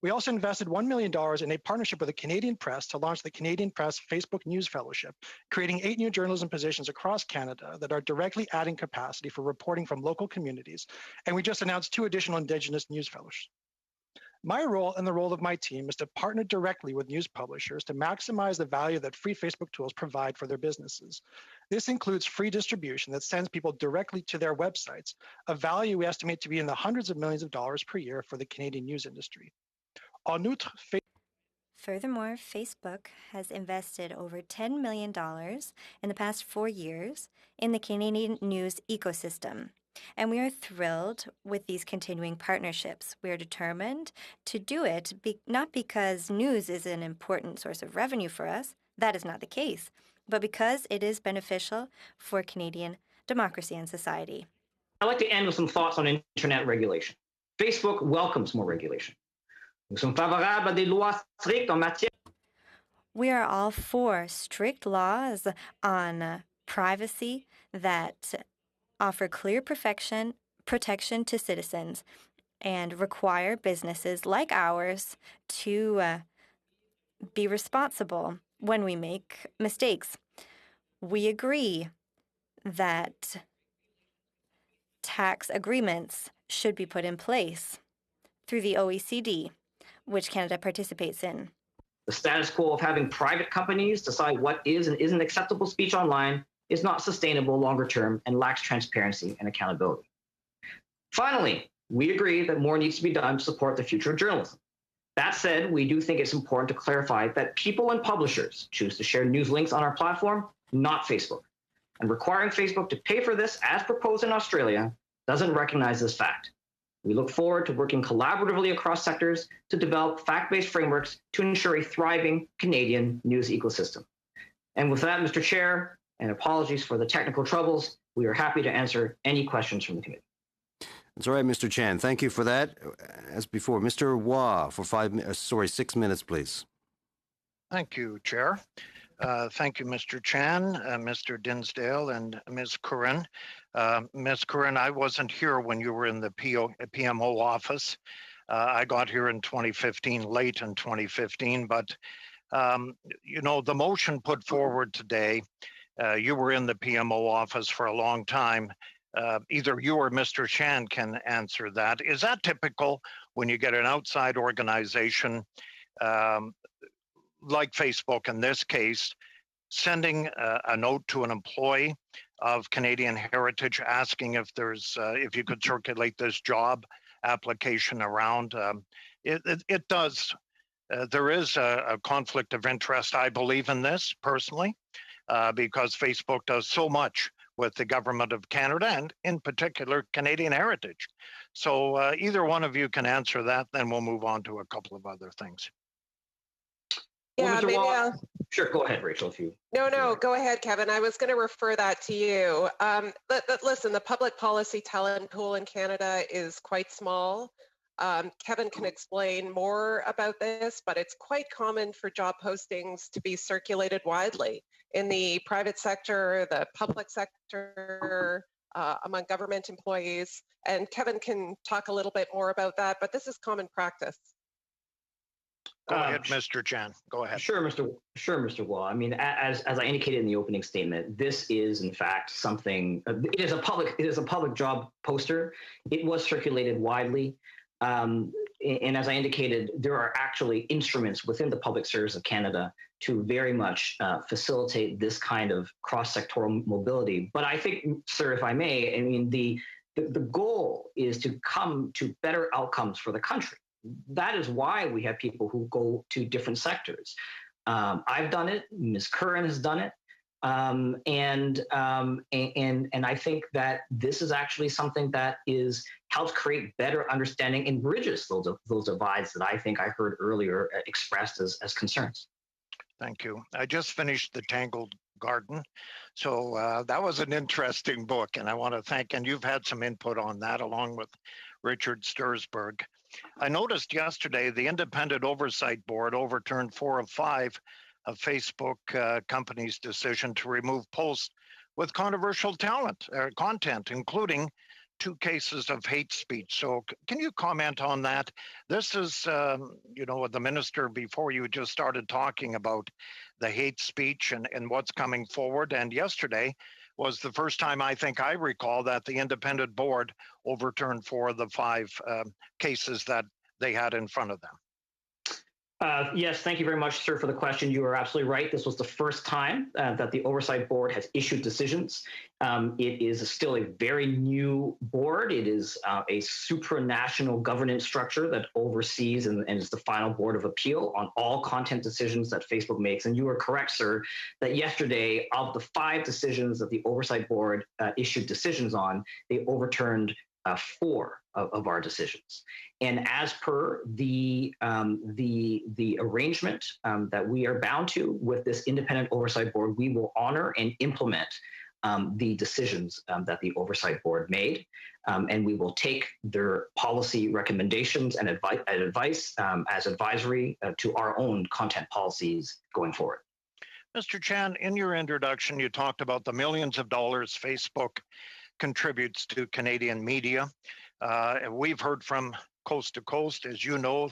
We also invested $1 million in a partnership with the Canadian Press to launch the Canadian Press Facebook News Fellowship, creating 8 new journalism positions across Canada that are directly adding capacity for reporting from local communities. And we just announced 2 additional Indigenous news fellowships. My role and the role of my team is to partner directly with news publishers to maximize the value that free Facebook tools provide for their businesses. This includes free distribution that sends people directly to their websites, a value we estimate to be in the hundreds of millions of dollars per year for the Canadian news industry. Furthermore, Facebook has invested over $10 million in the past 4 years in the Canadian news ecosystem. And we are thrilled with these continuing partnerships. We are determined to do it not because news is an important source of revenue for us, that is not the case, but because it is beneficial for Canadian democracy and society. I'd like to end with some thoughts on internet regulation. Facebook welcomes more regulation. We are all for strict laws on privacy that offer clear protection to citizens and require businesses like ours to be responsible when we make mistakes. We agree that tax agreements should be put in place through the OECD, which Canada participates in. The status quo of having private companies decide what is and isn't acceptable speech online is not sustainable longer term and lacks transparency and accountability. Finally, we agree that more needs to be done to support the future of journalism. That said, we do think it's important to clarify that people and publishers choose to share news links on our platform, not Facebook. And requiring Facebook to pay for this, as proposed in Australia, doesn't recognize this fact. We look forward to working collaboratively across sectors to develop fact-based frameworks to ensure a thriving Canadian news ecosystem. And with that, Mr. Chair, and apologies for the technical troubles, we are happy to answer any questions from the committee. That's all right, Mr. Chan. Thank you for that. As before, Mr. Waugh for 6 minutes, please. Thank you, Chair. Thank you, Mr. Chan, Mr. Dinsdale, and Ms. Curran. Ms. Curran, I wasn't here when you were in the PMO office. I got here in 2015, late in 2015, but you know, the motion put forward today, you were in the PMO office for a long time. Either you or Mr. Chan can answer that. Is that typical when you get an outside organization like Facebook in this case, sending a note to an employee of Canadian Heritage asking if there's if you could circulate this job application around? It does. There is a conflict of interest, I believe, in this personally, because Facebook does so much with the government of Canada and in particular Canadian Heritage. So either one of you can answer that, then we'll move on to a couple of other things. Yeah, maybe I'll... Sure, go ahead, Rachel. If you... No, go ahead, Kevin. I was going to refer that to you. Listen, the public policy talent pool in Canada is quite small. Kevin can explain more about this, but it's quite common for job postings to be circulated widely in the private sector, the public sector, among government employees. And Kevin can talk a little bit more about that, but this is common practice. Go ahead, Mr. Chan. Go ahead. Sure, Mr. Waugh. I mean, as I indicated in the opening statement, this is in fact something. It is a public job poster. It was circulated widely, and as I indicated, there are actually instruments within the Public Service of Canada to very much facilitate this kind of cross-sectoral mobility. But I think, sir, if I may, I mean the goal is to come to better outcomes for the country. That is why we have people who go to different sectors. I've done it. Ms. Curran has done it, and I think that this is actually something that helps create better understanding and bridges those divides that I think I heard earlier expressed as concerns. Thank you. I just finished The Tangled Garden, so that was an interesting book, and I want to thank. And you've had some input on that along with Richard Stursberg. I noticed yesterday the Independent Oversight Board overturned 4 of 5 of Facebook company's decision to remove posts with controversial content, including 2 cases of hate speech. So can you comment on that? This is, you know, the minister before you just started talking about the hate speech and what's coming forward. And yesterday was the first time I think I recall that the independent board overturned 4 of the 5 cases that they had in front of them? Yes, thank you very much, sir, for the question. You are absolutely right. This was the first time that the Oversight Board has issued decisions. It is still a very new board. It is a supranational governance structure that oversees and is the final board of appeal on all content decisions that Facebook makes. And you are correct, sir, that yesterday, of the 5 decisions that the Oversight Board issued decisions on, they overturned 4 of our decisions. And as per the arrangement that we are bound to with this independent oversight board, we will honor and implement the decisions that the oversight board made, and we will take their policy recommendations and advice as advisory to our own content policies going forward. Mr. Chan, in your introduction, you talked about the millions of dollars Facebook contributes to Canadian media. We've heard from coast to coast, as you know,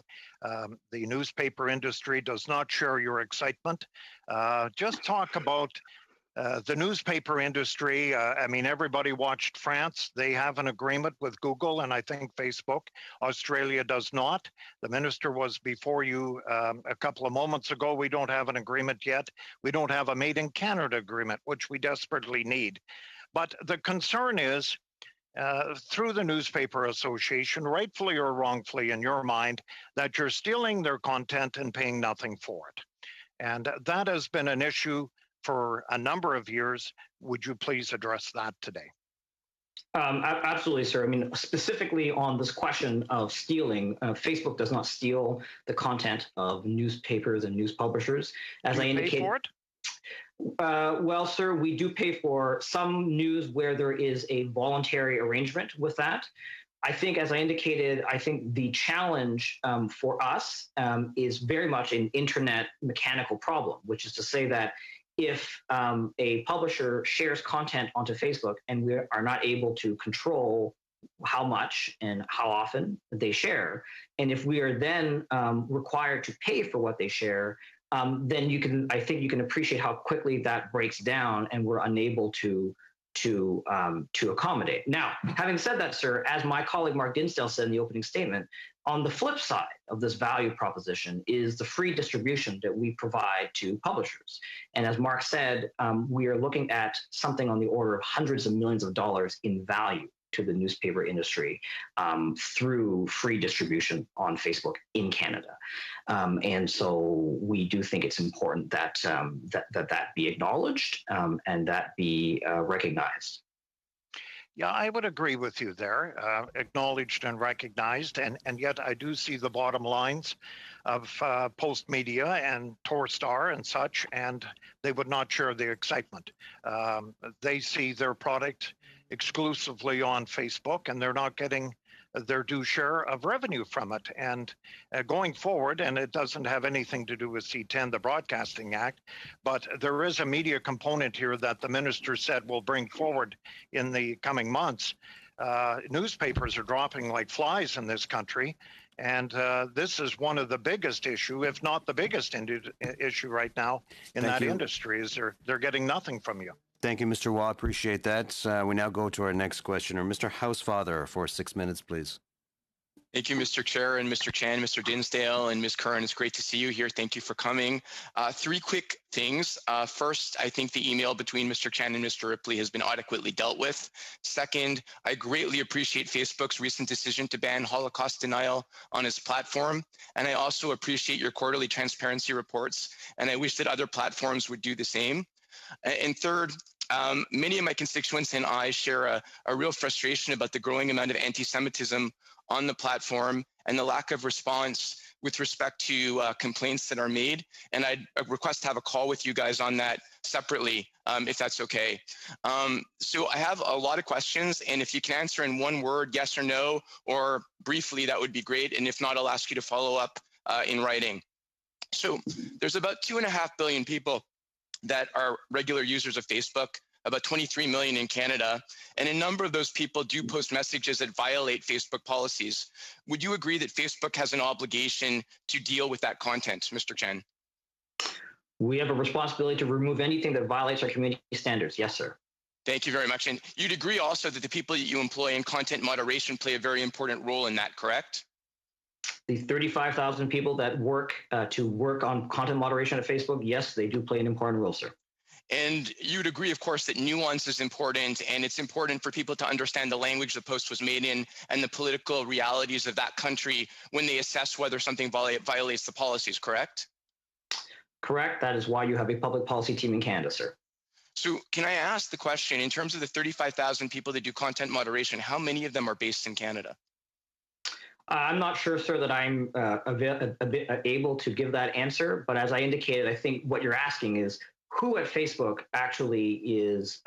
the newspaper industry does not share your excitement. Just talk about the newspaper industry. I mean, everybody watched France. They have an agreement with Google and I think Facebook. Australia does not. The minister was before you a couple of moments ago. We don't have an agreement yet. We don't have a Made in Canada agreement, which we desperately need. But the concern is, through the Newspaper Association, rightfully or wrongfully in your mind, that you're stealing their content and paying nothing for it. And that has been an issue for a number of years. Would you please address that today? Absolutely, sir. I mean, specifically on this question of stealing, Facebook does not steal the content of newspapers and news publishers. As I indicated, pay for it? Well, sir, we do pay for some news where there is a voluntary arrangement with that. I think, as I indicated, I think the challenge for us is very much an internet mechanical problem, which is to say that if a publisher shares content onto Facebook and we are not able to control how much and how often they share, and if we are then required to pay for what they share, then I think you can appreciate how quickly that breaks down, and we're unable to accommodate. Now, having said that, sir, as my colleague Mark Dinsdale said in the opening statement, on the flip side of this value proposition is the free distribution that we provide to publishers. And as Mark said, we are looking at something on the order of hundreds of millions of dollars in value to the newspaper industry through free distribution on Facebook in Canada. And so we do think it's important that that be acknowledged and that be recognized. Yeah, I would agree with you there, acknowledged and recognized, and yet I do see the bottom lines of Postmedia and Torstar and such, and they would not share the excitement. They see their product exclusively on Facebook, and they're not getting their due share of revenue from it. And going forward, and it doesn't have anything to do with C10, the Broadcasting Act, but there is a media component here that the minister said will bring forward in the coming months. Newspapers are dropping like flies in this country. And this is one of the biggest issue, if not the biggest issue right now in that industry, is they're getting nothing from you. Thank you, Mr. Waugh. Appreciate that. We now go to our next questioner, Mr. Housefather, for 6 minutes, please. Thank you, Mr. Chair, and Mr. Chan, Mr. Dinsdale, and Ms. Curran. It's great to see you here. Thank you for coming. 3 quick things. First, I think the email between Mr. Chan and Mr. Ripley has been adequately dealt with. Second, I greatly appreciate Facebook's recent decision to ban Holocaust denial on its platform. And I also appreciate your quarterly transparency reports. And I wish that other platforms would do the same. And third, many of my constituents and I share a real frustration about the growing amount of anti-Semitism on the platform and the lack of response with respect to complaints that are made. And I'd request to have a call with you guys on that separately, if that's okay. So I have a lot of questions, and if you can answer in one word, yes or no, or briefly, that would be great. And if not, I'll ask you to follow up in writing. So there's about 2.5 billion people that are regular users of Facebook, about 23 million in Canada, and a number of those people do post messages that violate Facebook policies. Would you agree that Facebook has an obligation to deal with that content, Mr. Chen? We have a responsibility to remove anything that violates our community standards. Yes, sir. Thank you very much. And you'd agree also that the people that you employ in content moderation play a very important role in that, correct? The 35,000 people that work on content moderation at Facebook, yes, they do play an important role, sir. And you'd agree, of course, that nuance is important, and it's important for people to understand the language the post was made in and the political realities of that country when they assess whether something violates the policies, correct? Correct. That is why you have a public policy team in Canada, sir. So can I ask the question, in terms of the 35,000 people that do content moderation, how many of them are based in Canada? I'm not sure, sir, that I'm able to give that answer. But as I indicated, I think what you're asking is who at Facebook actually is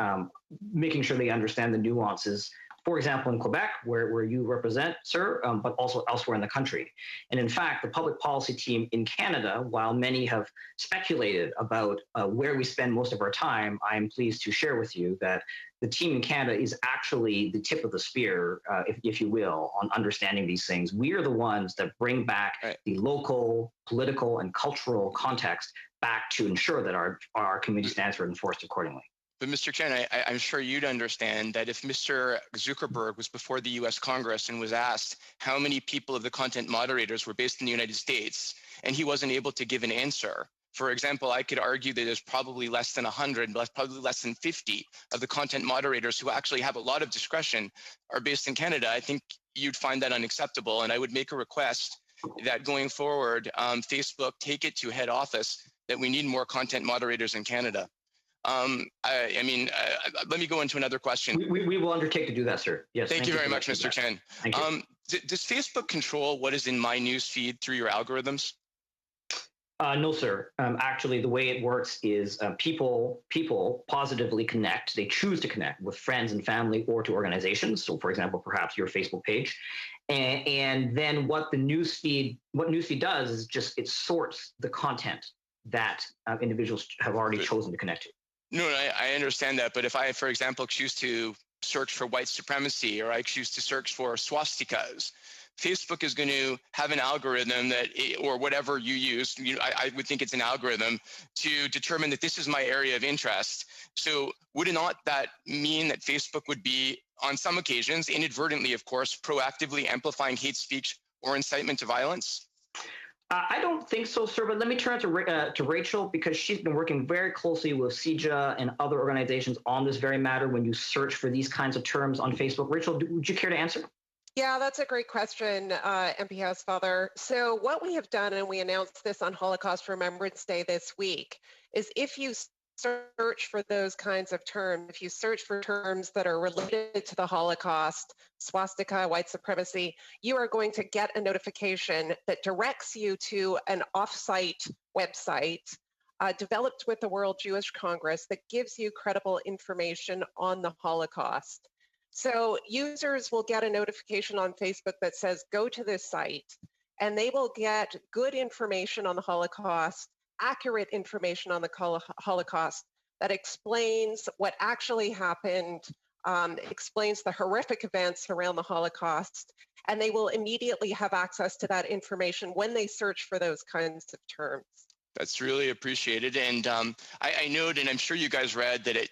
making sure they understand the nuances, for example, in Quebec, where you represent, sir, but also elsewhere in the country. And in fact, the public policy team in Canada, while many have speculated about where we spend most of our time, I am pleased to share with you that the team in Canada is actually the tip of the spear, if you will, on understanding these things. We are the ones that bring back the local, political, and cultural context back to ensure that our community standards are enforced accordingly. But Mr. Chen, I'm sure you'd understand that if Mr. Zuckerberg was before the US Congress and was asked how many people of the content moderators were based in the United States, and he wasn't able to give an answer. For example, I could argue that there's probably less than 100, probably less than 50 of the content moderators who actually have a lot of discretion are based in Canada. I think you'd find that unacceptable. And I would make a request that going forward, Facebook take it to head office that we need more content moderators in Canada. Let me go into another question. We will undertake to do that, sir. Yes. Thank you very much, Mr. Chen. Thank you. Does Facebook control what is in my news feed through your algorithms? No, sir. Actually, the way it works is people positively connect. They choose to connect with friends and family or to organizations. So, for example, perhaps your Facebook page. And then what newsfeed does is just it sorts the content that individuals have already chosen to connect to. No, I understand that. But if I, for example, choose to search for white supremacy, or I choose to search for swastikas, Facebook is going to have an algorithm that, or whatever you use, I would think it's an algorithm to determine that this is my area of interest. So would it not that mean that Facebook would be, on some occasions, inadvertently, of course, proactively amplifying hate speech or incitement to violence? I don't think so, sir, but let me turn it to Rachel, because she's been working very closely with CIJA and other organizations on this very matter when you search for these kinds of terms on Facebook. Rachel, would you care to answer? Yeah, that's a great question, MP Housefather. So what we have done, and we announced this on Holocaust Remembrance Day this week, is if you search for those kinds of terms, if you search for terms that are related to the Holocaust, swastika, white supremacy, you are going to get a notification that directs you to an off-site website developed with the World Jewish Congress that gives you credible information on the Holocaust. So users will get a notification on Facebook that says, go to this site, and they will get good information on the Holocaust, accurate information on the Holocaust that explains what actually happened, explains the horrific events around the Holocaust, and they will immediately have access to that information when they search for those kinds of terms. That's really appreciated. And I noted, and I'm sure you guys read, that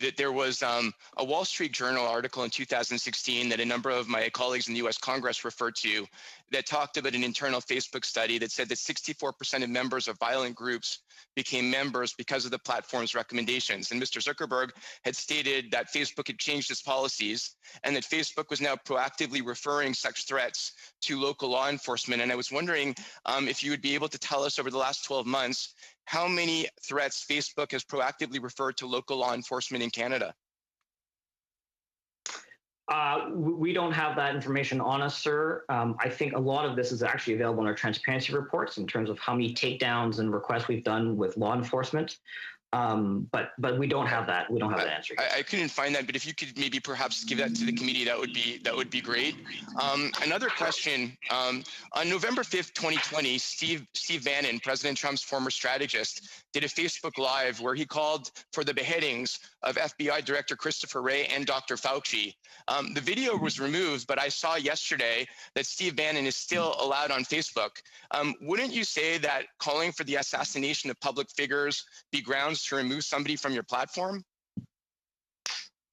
that there was a Wall Street Journal article in 2016 that a number of my colleagues in the US Congress referred to that talked about an internal Facebook study that said that 64% of members of violent groups became members because of the platform's recommendations. And Mr. Zuckerberg had stated that Facebook had changed its policies and that Facebook was now proactively referring such threats to local law enforcement. And I was wondering if you would be able to tell us over the last 12 months how many threats Facebook has proactively referred to local law enforcement in Canada. We don't have that information on us, sir. I think a lot of this is actually available in our transparency reports in terms of how many takedowns and requests we've done with law enforcement. But we don't have that. We don't have that answer. I couldn't find that, but if you could maybe perhaps give that to the committee, that would be great. Another question: on November 5th, 2020, Steve Bannon, President Trump's former strategist, did a Facebook Live where he called for the beheadings of FBI Director Christopher Wray and Dr. Fauci. The video was removed, but I saw yesterday that Steve Bannon is still allowed on Facebook. Wouldn't you say that calling for the assassination of public figures be grounds to remove somebody from your platform?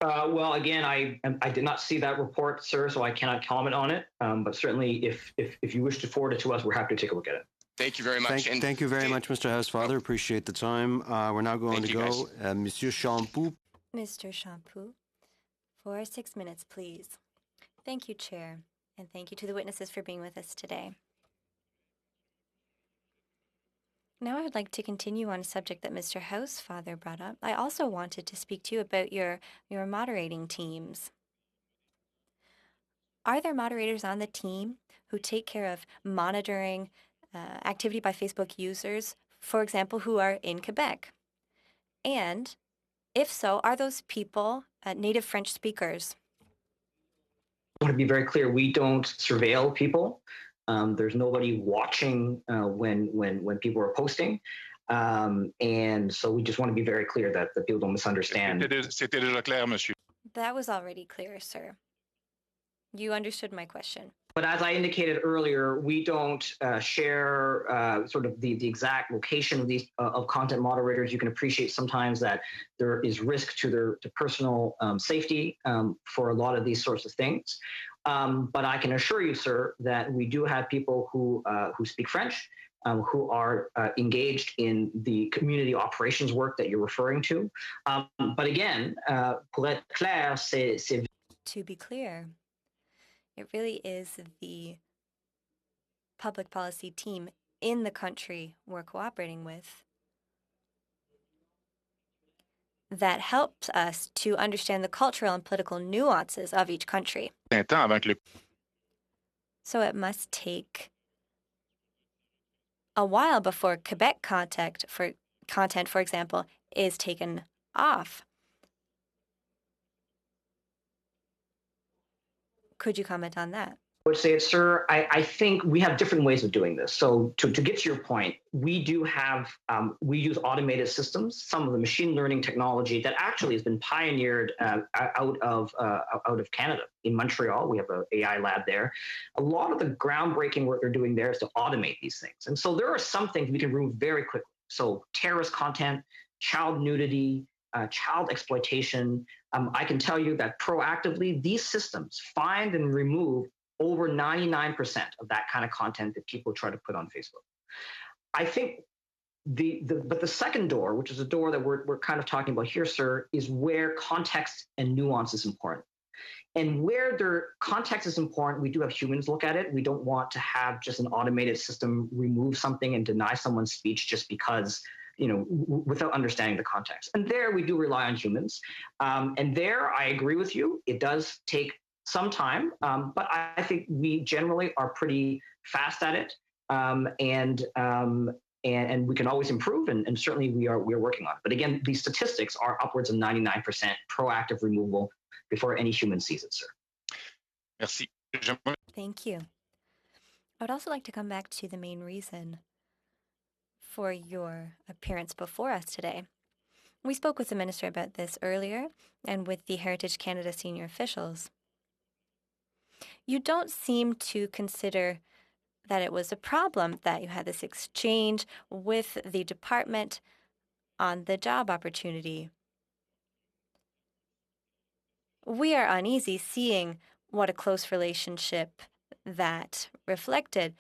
Well, again, I did not see that report, sir, so I cannot comment on it. But certainly, if you wish to forward it to us, we're happy to take a look at it. Thank you very much. Thank you very much, Mr. Housefather. Appreciate the time. We're now going to go. Monsieur Champoux. Mr. Champoux, for 6 minutes, please. Thank you, Chair, and thank you to the witnesses for being with us today. Now I would like to continue on a subject that Mr. Housefather brought up. I also wanted to speak to you about your moderating teams. Are there moderators on the team who take care of monitoring activity by Facebook users, for example, who are in Quebec? And if so, are those people native French speakers? I want to be very clear. We don't surveil people. There's nobody watching when people are posting. And so we just want to be very clear that people don't misunderstand. C'était déjà clair, monsieur. That was already clear, sir. You understood my question. But as I indicated earlier, we don't share sort of the exact location of these of content moderators. You can appreciate sometimes that there is risk to their personal safety for a lot of these sorts of things. But I can assure you, sir, that we do have people who speak French, who are engaged in the community operations work that you're referring to. But again, pour être clair, c'est to be clear, it really is the public policy team in the country we're cooperating with that helps us to understand the cultural and political nuances of each country. So it must take a while before Quebec content, for example, is taken off. Could you comment on that? I would say it, sir. I think we have different ways of doing this. So to get to your point, we do have, we use automated systems, some of the machine learning technology that actually has been pioneered out of Canada. In Montreal, we have an AI lab there. A lot of the groundbreaking work they're doing there is to automate these things. And so there are some things we can remove very quickly. So terrorist content, child nudity, child exploitation. I can tell you that proactively, these systems find and remove over 99% of that kind of content that people try to put on Facebook. I think but the second door, which is a door that we're kind of talking about here, sir, is where context and nuance is important. And where their context is important, we do have humans look at it. We don't want to have just an automated system remove something and deny someone's speech just because, without understanding the context. And there we do rely on humans. And there I agree with you. It does take some time, but I think we generally are pretty fast at it. And we can always improve, and certainly we are working on it. But again, these statistics are upwards of 99% proactive removal before any human sees it, sir. Merci. Thank you. I would also like to come back to the main reason for your appearance before us today. We spoke with the minister about this earlier and with the Heritage Canada senior officials. You don't seem to consider that it was a problem that you had this exchange with the department on the job opportunity. We are uneasy seeing what a close relationship that reflected.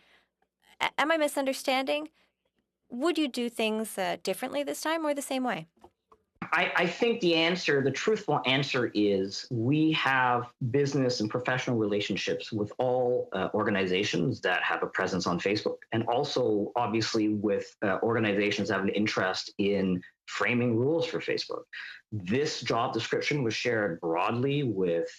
Am I misunderstanding? Would you do things differently this time or the same way? I think the truthful answer is we have business and professional relationships with all organizations that have a presence on Facebook, and also obviously with organizations that have an interest in framing rules for Facebook. This job description was shared broadly with,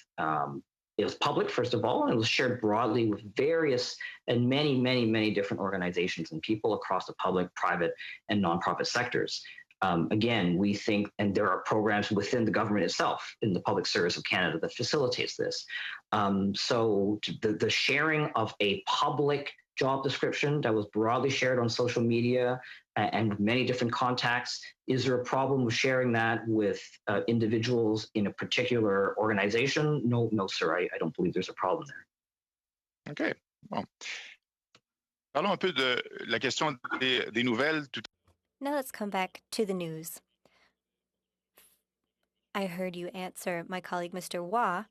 it was public, first of all, and it was shared broadly with various and many, many, many different organizations and people across the public, private, and nonprofit sectors. Again, we think, and there are programs within the government itself in the Public Service of Canada that facilitates this. So the sharing of a public job description that was broadly shared on social media and with many different contacts, is there a problem with sharing that with individuals in a particular organization? No, sir, I don't believe there's a problem there. OK. Bon. Parlons un peu de la question des nouvelles. Now let's come back to the news. I heard you answer my colleague, Mr. Waugh,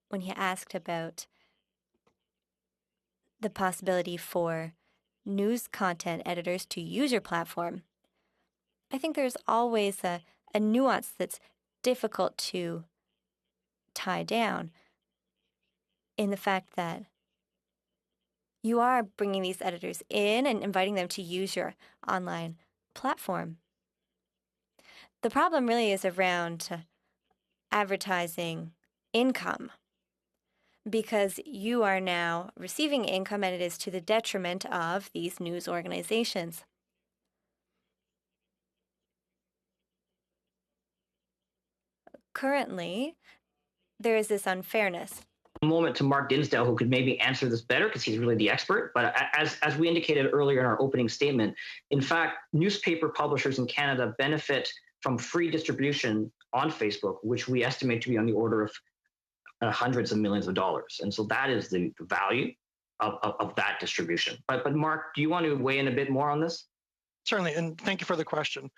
when he asked about the possibility for news content editors to use your platform. I think there's always a nuance that's difficult to tie down in the fact that you are bringing these editors in and inviting them to use your online platform. The problem really is around advertising income, because you are now receiving income and it is to the detriment of these news organizations. Currently, there is this unfairness. A moment to Mark Dinsdale, who could maybe answer this better because he's really the expert. But as we indicated earlier in our opening statement, in fact, newspaper publishers in Canada benefit from free distribution on Facebook, which we estimate to be on the order of hundreds of millions of dollars. And so that is the value of that distribution. But Mark, do you want to weigh in a bit more on this? Certainly, and thank you for the question.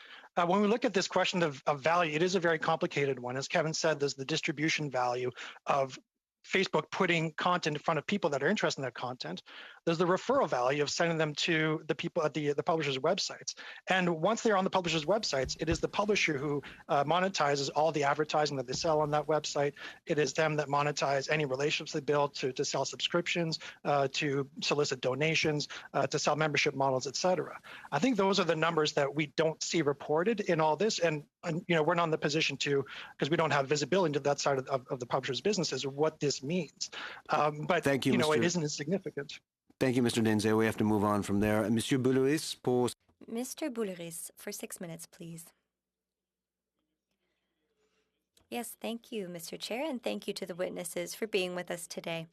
When we look at this question of value, it is a very complicated one. As Kevin said, there's the distribution value of Facebook putting content in front of people that are interested in that content. There's the referral value of sending them to the people at the publishers' websites. And once they're on the publishers' websites, it is the publisher who monetizes all the advertising that they sell on that website. It is them that monetize any relationships they build to sell subscriptions, to solicit donations, to sell membership models, et cetera. I think those are the numbers that we don't see reported in all this. And we're not in the position to, because we don't have visibility into that side of the publisher's businesses, what this means. But Thank you, Mr. It isn't insignificant. Thank you, Mr. Dinsdale. We have to move on from there. Monsieur Boulouris, pour... Mr. Boulouris, for 6 minutes, please. Yes, thank you, Mr. Chair, and thank you to the witnesses for being with us today.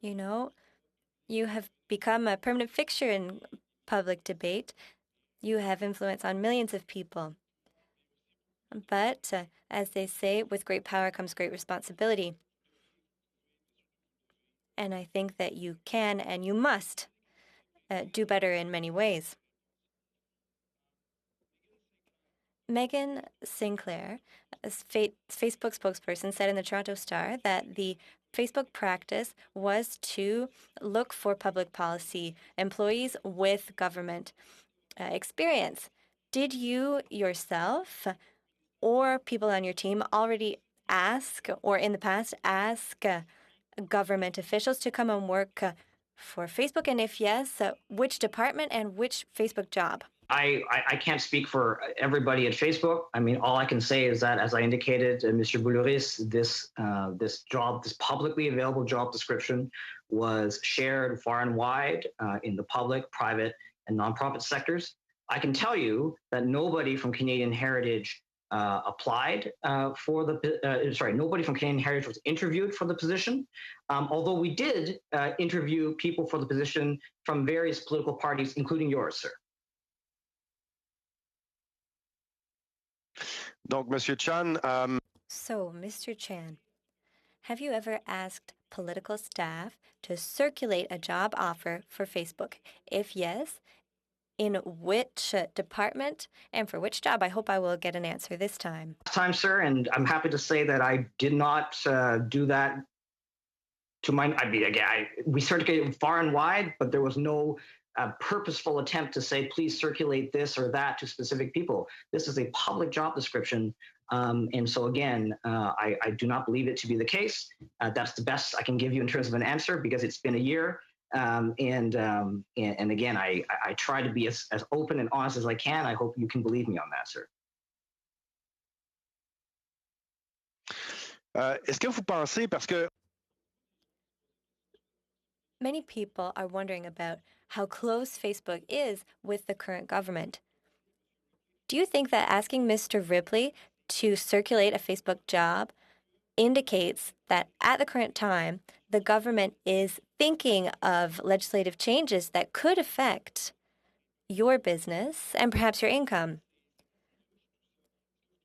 You have become a permanent fixture in public debate. You have influence on millions of people. But, as they say, with great power comes great responsibility. And I think that you can and you must do better in many ways. Megan Sinclair, Facebook spokesperson, said in the Toronto Star that the Facebook practice was to look for public policy employees with government experience. Did you yourself or people on your team already ask, or in the past ask, government officials to come and work for Facebook? And if yes, which department and which Facebook job? I can't speak for everybody at Facebook. I mean, all I can say is that, as I indicated, Mr. Boulouris, this publicly available job description was shared far and wide in the public, private, and nonprofit sectors. I can tell you that nobody from Canadian Heritage applied for the, nobody from Canadian Heritage was interviewed for the position, although we did interview people for the position from various political parties, including yours, sir. Donc, Monsieur Chan. So, Mr. Chan, have you ever asked political staff to circulate a job offer for Facebook? If yes, in which department and for which job? I hope I will get an answer this time. Sir, and I'm happy to say that I did not do that. We circulated far and wide, but there was no purposeful attempt to say, please circulate this or that to specific people. This is a public job description. And so again, I do not believe it to be the case. That's the best I can give you in terms of an answer, because it's been a year. And again, I try to be as open and honest as I can. I hope you can believe me on that, sir. Est-ce que vous pensez, parce que many people are wondering about how close Facebook is with the current government. Do you think that asking Mr. Ripley to circulate a Facebook job indicates that at the current time, the government is thinking of legislative changes that could affect your business and perhaps your income?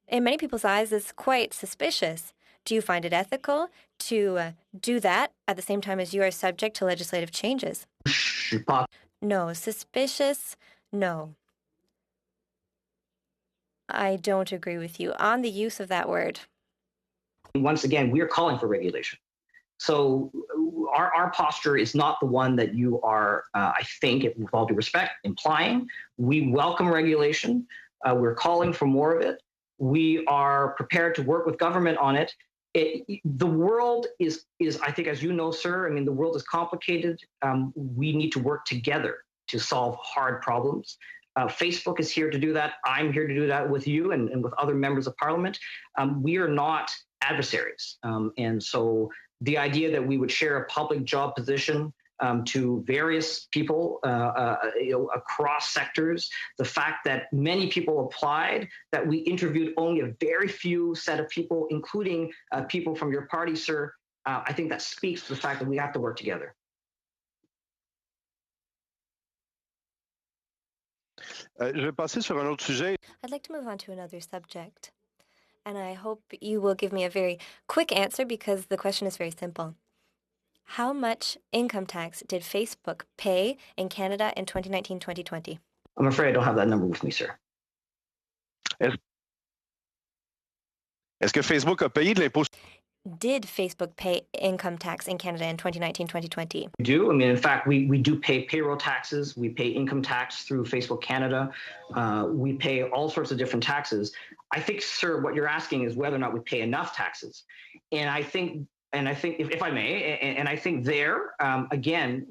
In many people's eyes, it's quite suspicious. Do you find it ethical to do that at the same time as you are subject to legislative changes? No. Suspicious? No. I don't agree with you on the use of that word. Once again, we are calling for regulation. So our posture is not the one that you are, I think, with all due respect, implying. We welcome regulation. We're calling for more of it. We are prepared to work with government on it. The world is, I think, as you know, sir, I mean, the world is complicated. We need to work together to solve hard problems. Facebook is here to do that. I'm here to do that with you and with other members of parliament. We are not adversaries. And so the idea that we would share a public job position to various people across sectors, the fact that many people applied, that we interviewed only a very few set of people, including people from your party, sir, I think that speaks to the fact that we have to work together. Je vais passer sur un autre sujet. I'd like to move on to another subject. And I hope you will give me a very quick answer because the question is very simple. How much income tax did Facebook pay in Canada in 2019-2020? I'm afraid I don't have that number with me, sir. Est-ce que Facebook a payé de l'impôt? Did Facebook pay income tax in Canada in 2019-2020? We do. I mean, in fact, we do pay payroll taxes. We pay income tax through Facebook Canada. We pay all sorts of different taxes. I think, sir, what you're asking is whether or not we pay enough taxes. And I think, if I may, and I think there, again,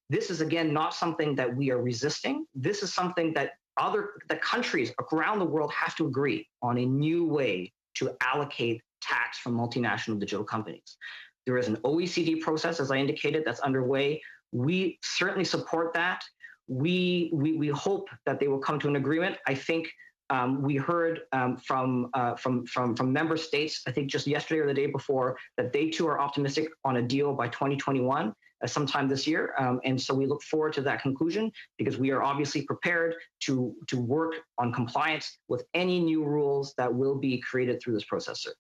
this is, again, not something that we are resisting. This is something that the countries around the world have to agree on a new way to allocate tax from multinational digital companies. There is an OECD process, as I indicated, that's underway. We certainly support that. We hope that they will come to an agreement. I think we heard from member states, I think just yesterday or the day before, that they too are optimistic on a deal by 2021, sometime this year. And so we look forward to that conclusion because we are obviously prepared to work on compliance with any new rules that will be created through this process, sir.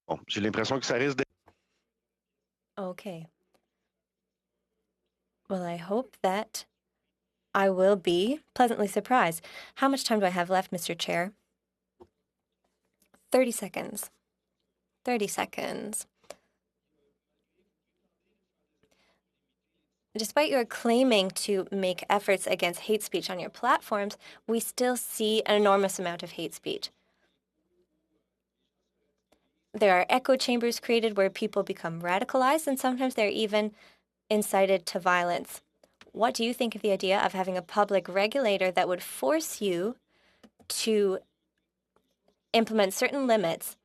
Bon, j'ai l'impression que ça risque d'être. Okay. Well, I hope that I will be pleasantly surprised. How much time do I have left, Mr. Chair? 30 seconds. 30 seconds. Despite your claiming to make efforts against hate speech on your platforms, we still see an enormous amount of hate speech. There are echo chambers created where people become radicalized, and sometimes they're even incited to violence. What do you think of the idea of having a public regulator that would force you to implement certain limits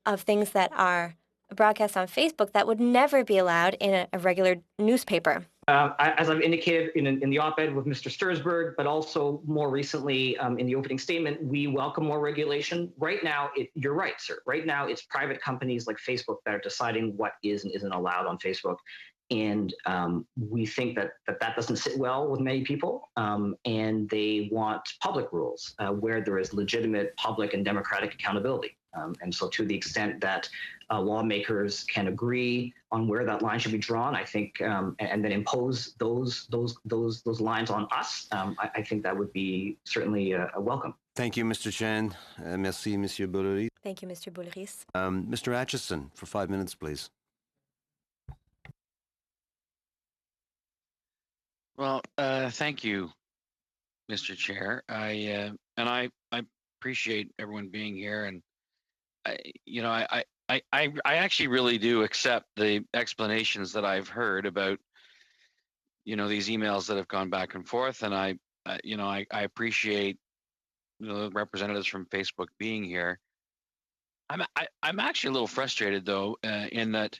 of things that are broadcast on Facebook that would never be allowed in a regular newspaper? As I've indicated in the op-ed with Mr. Stursberg, but also more recently in the opening statement, we welcome more regulation. Right now, you're right, sir. Right now, it's private companies like Facebook that are deciding what is and isn't allowed on Facebook. And we think that doesn't sit well with many people, and they want public rules where there is legitimate public and democratic accountability. And so to the extent that lawmakers can agree on where that line should be drawn, I think, and then impose those lines on us, I think that would be certainly a welcome. Thank you, Mr. Chan. Merci, Monsieur Boulris. Thank you, Mr. Boulris. Mr. Atchison, for 5 minutes, please. Well, thank you, Mr. Chair. I appreciate everyone being here, and I actually really do accept the explanations that I've heard about, these emails that have gone back and forth, and I appreciate the representatives from Facebook being here. I'm actually a little frustrated though, in that.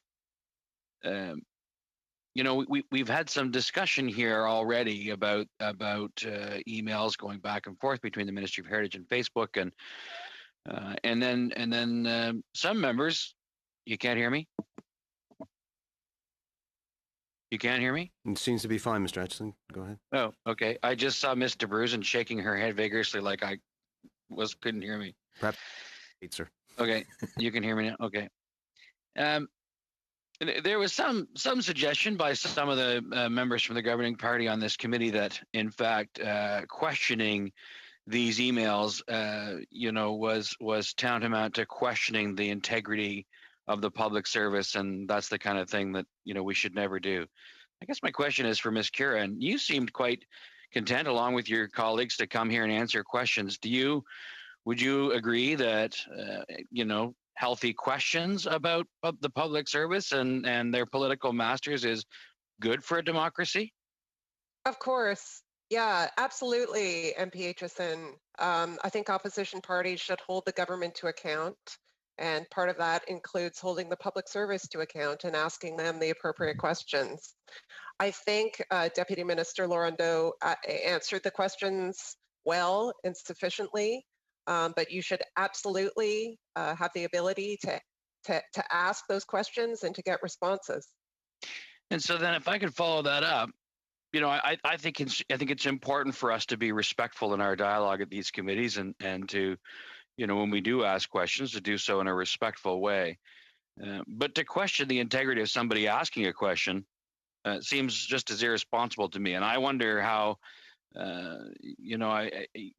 We've had some discussion here already about emails going back and forth between the Ministry of Heritage and Facebook, and then some members. You can't hear me? You can't hear me? It seems to be fine, Mr. Atchison. Go ahead. Oh, okay. I just saw Ms. DeBruzen shaking her head vigorously like I couldn't hear me. Perhaps, sir. Okay, you can hear me now. Okay. There was some suggestion by some of the members from the governing party on this committee that, in fact, questioning these emails, was tantamount to questioning the integrity of the public service, and that's the kind of thing that we should never do. I guess my question is for Ms. Curran. You seemed quite content, along with your colleagues, to come here and answer questions. Would you agree that healthy questions about the public service and their political masters is good for a democracy? Of course. Yeah, absolutely, MP Aitchison. I think opposition parties should hold the government to account. And part of that includes holding the public service to account and asking them the appropriate questions. I think Deputy Minister Laurendeau answered the questions well and sufficiently. But you should absolutely have the ability to ask those questions and to get responses. And so then, if I could follow that up, I think it's important for us to be respectful in our dialogue at these committees, and to, when we do ask questions, to do so in a respectful way. But to question the integrity of somebody asking a question seems just as irresponsible to me. And I wonder how.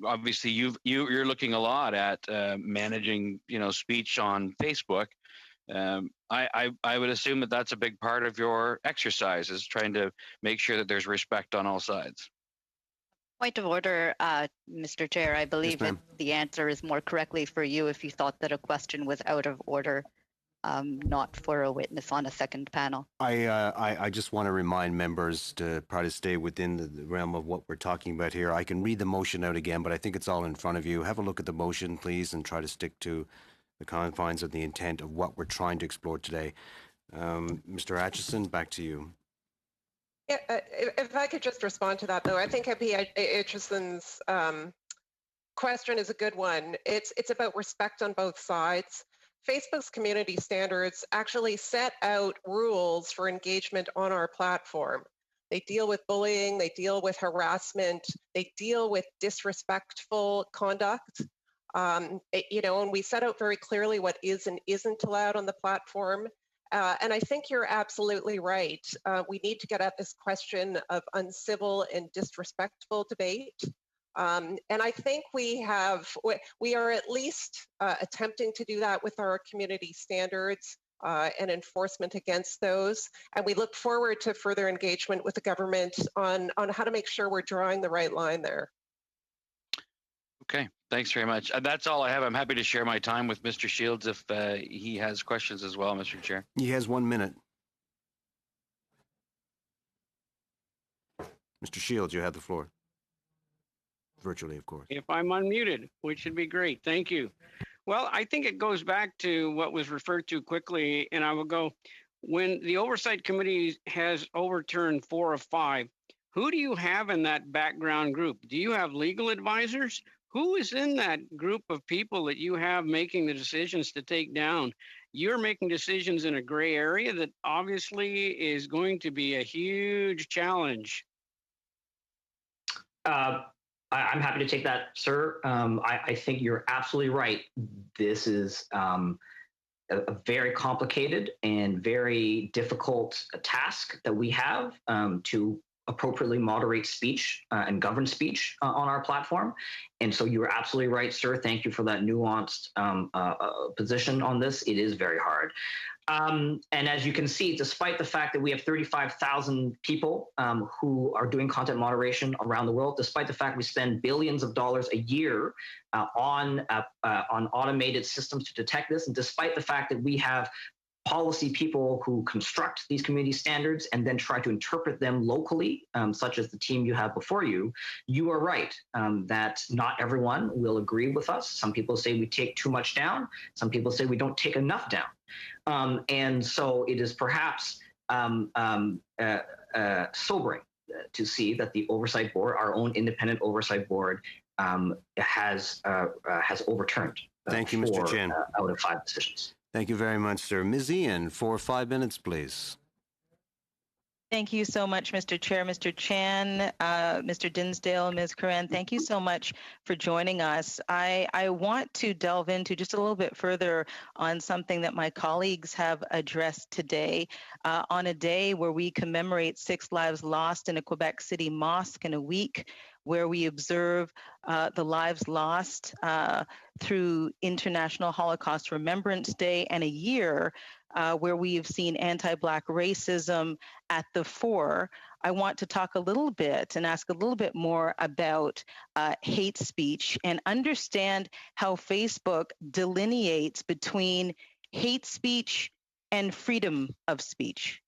Obviously you're looking a lot at managing, speech on Facebook. I would assume that that's a big part of your exercise, is trying to make sure that there's respect on all sides. Point of order, Mr. Chair. I believe that the answer is more correctly for you if you thought that a question was out of order. Not for a witness on a second panel. I just want to remind members to try to stay within the realm of what we're talking about here. I can read the motion out again, but I think it's all in front of you. Have a look at the motion, please, and try to stick to the confines of the intent of what we're trying to explore today. Mr. Aitchison, back to you. Yeah, if I could just respond to that, though. I think MP Aitchison's question is a good one. It's about respect on both sides. Facebook's community standards actually set out rules for engagement on our platform. They deal with bullying, they deal with harassment, they deal with disrespectful conduct. And we set out very clearly what is and isn't allowed on the platform. And I think you're absolutely right. We need to get at this question of uncivil and disrespectful debate. And I think we are at least attempting to do that with our community standards and enforcement against those. And we look forward to further engagement with the government on how to make sure we're drawing the right line there. Okay, thanks very much. That's all I have. I'm happy to share my time with Mr. Shields if he has questions as well, Mr. Chair. He has 1 minute. Mr. Shields, you have the floor. Virtually, of course. If I'm unmuted, which would be great. Thank you. Well, I think it goes back to what was referred to quickly, and I will go, when the Oversight Committee has overturned 4 of 5, who do you have in that background group? Do you have legal advisors? Who is in that group of people that you have making the decisions to take down? You're making decisions in a gray area that obviously is going to be a huge challenge. I'm happy to take that, sir. I think you're absolutely right. This is a very complicated and very difficult task that we have to appropriately moderate speech and govern speech on our platform. And so you are absolutely right, sir. Thank you for that nuanced position on this. It is very hard. And as you can see, despite the fact that we have 35,000 people who are doing content moderation around the world, despite the fact we spend billions of dollars a year on automated systems to detect this, and despite the fact that we have policy people who construct these community standards and then try to interpret them locally, such as the team you have before you, you are right that not everyone will agree with us. Some people say we take too much down. Some people say we don't take enough down. And so it is perhaps sobering to see that the Oversight Board, our own independent Oversight Board, has overturned. Thank you, Mr. Chen. Out of 5 decisions. Thank you very much, sir. Ms. Ian, for 5 minutes, please. Thank you so much, Mr. Chair, Mr. Chan, Mr. Dinsdale, Ms. Curran. Thank you so much for joining us. I want to delve into just a little bit further on something that my colleagues have addressed today. On a day where we commemorate 6 lives lost in a Quebec City mosque in a week, where we observe the lives lost through International Holocaust Remembrance Day, and a year where we have seen anti-Black racism at the fore. I want to talk a little bit and ask a little bit more about hate speech and understand how Facebook delineates between hate speech and freedom of speech.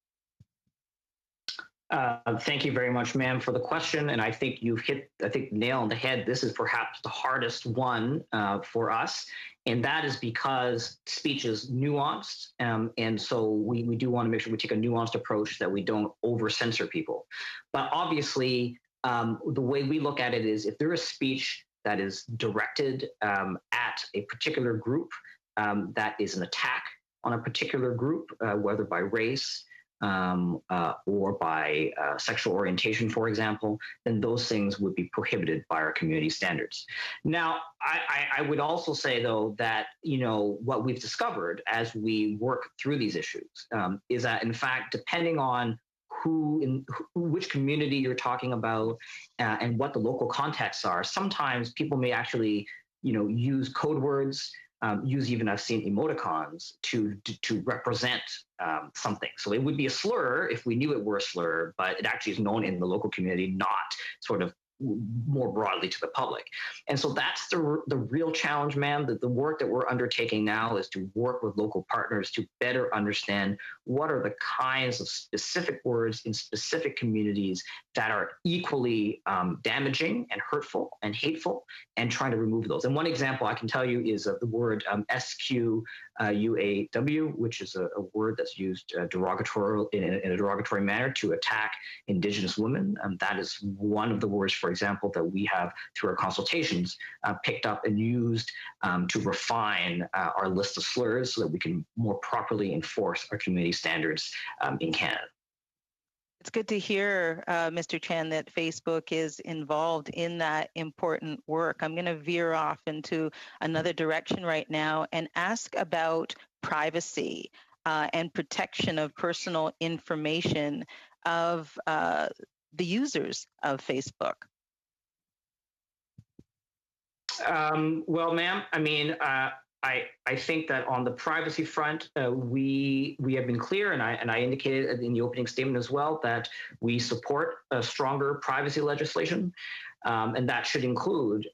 Thank you very much, ma'am, for the question. And I think you've hit, nail on the head. This is perhaps the hardest one for us. And that is because speech is nuanced. And so we do want to make sure we take a nuanced approach, that we don't over censor people. But obviously, the way we look at it is, if there is speech that is directed at a particular group, that is an attack on a particular group, whether by race, or by sexual orientation, for example, then those things would be prohibited by our community standards. Now, I would also say, though, that, you know, what we've discovered as we work through these issues is that, in fact, depending on which community you're talking about and what the local contexts are, sometimes people may actually, you know, use code words, I've seen emoticons to represent something. So it would be a slur if we knew it were a slur, but it actually is known in the local community, not sort of more broadly to the public. And so that's the real challenge, ma'am, that the work that we're undertaking now is to work with local partners to better understand what are the kinds of specific words in specific communities that are equally damaging and hurtful and hateful, and trying to remove those. And one example I can tell you is the word SQUAW, which is a word that's used in a derogatory manner to attack Indigenous women. That is one of the words, for example, that we have, through our consultations, picked up and used to refine our list of slurs so that we can more properly enforce our community standards in Canada. It's good to hear, Mr. Chan, that Facebook is involved in that important work. I'm going to veer off into another direction right now and ask about privacy and protection of personal information of the users of Facebook. Well, ma'am, I mean, I think that on the privacy front, we have been clear, and I indicated in the opening statement as well, that we support a stronger privacy legislation, and that should include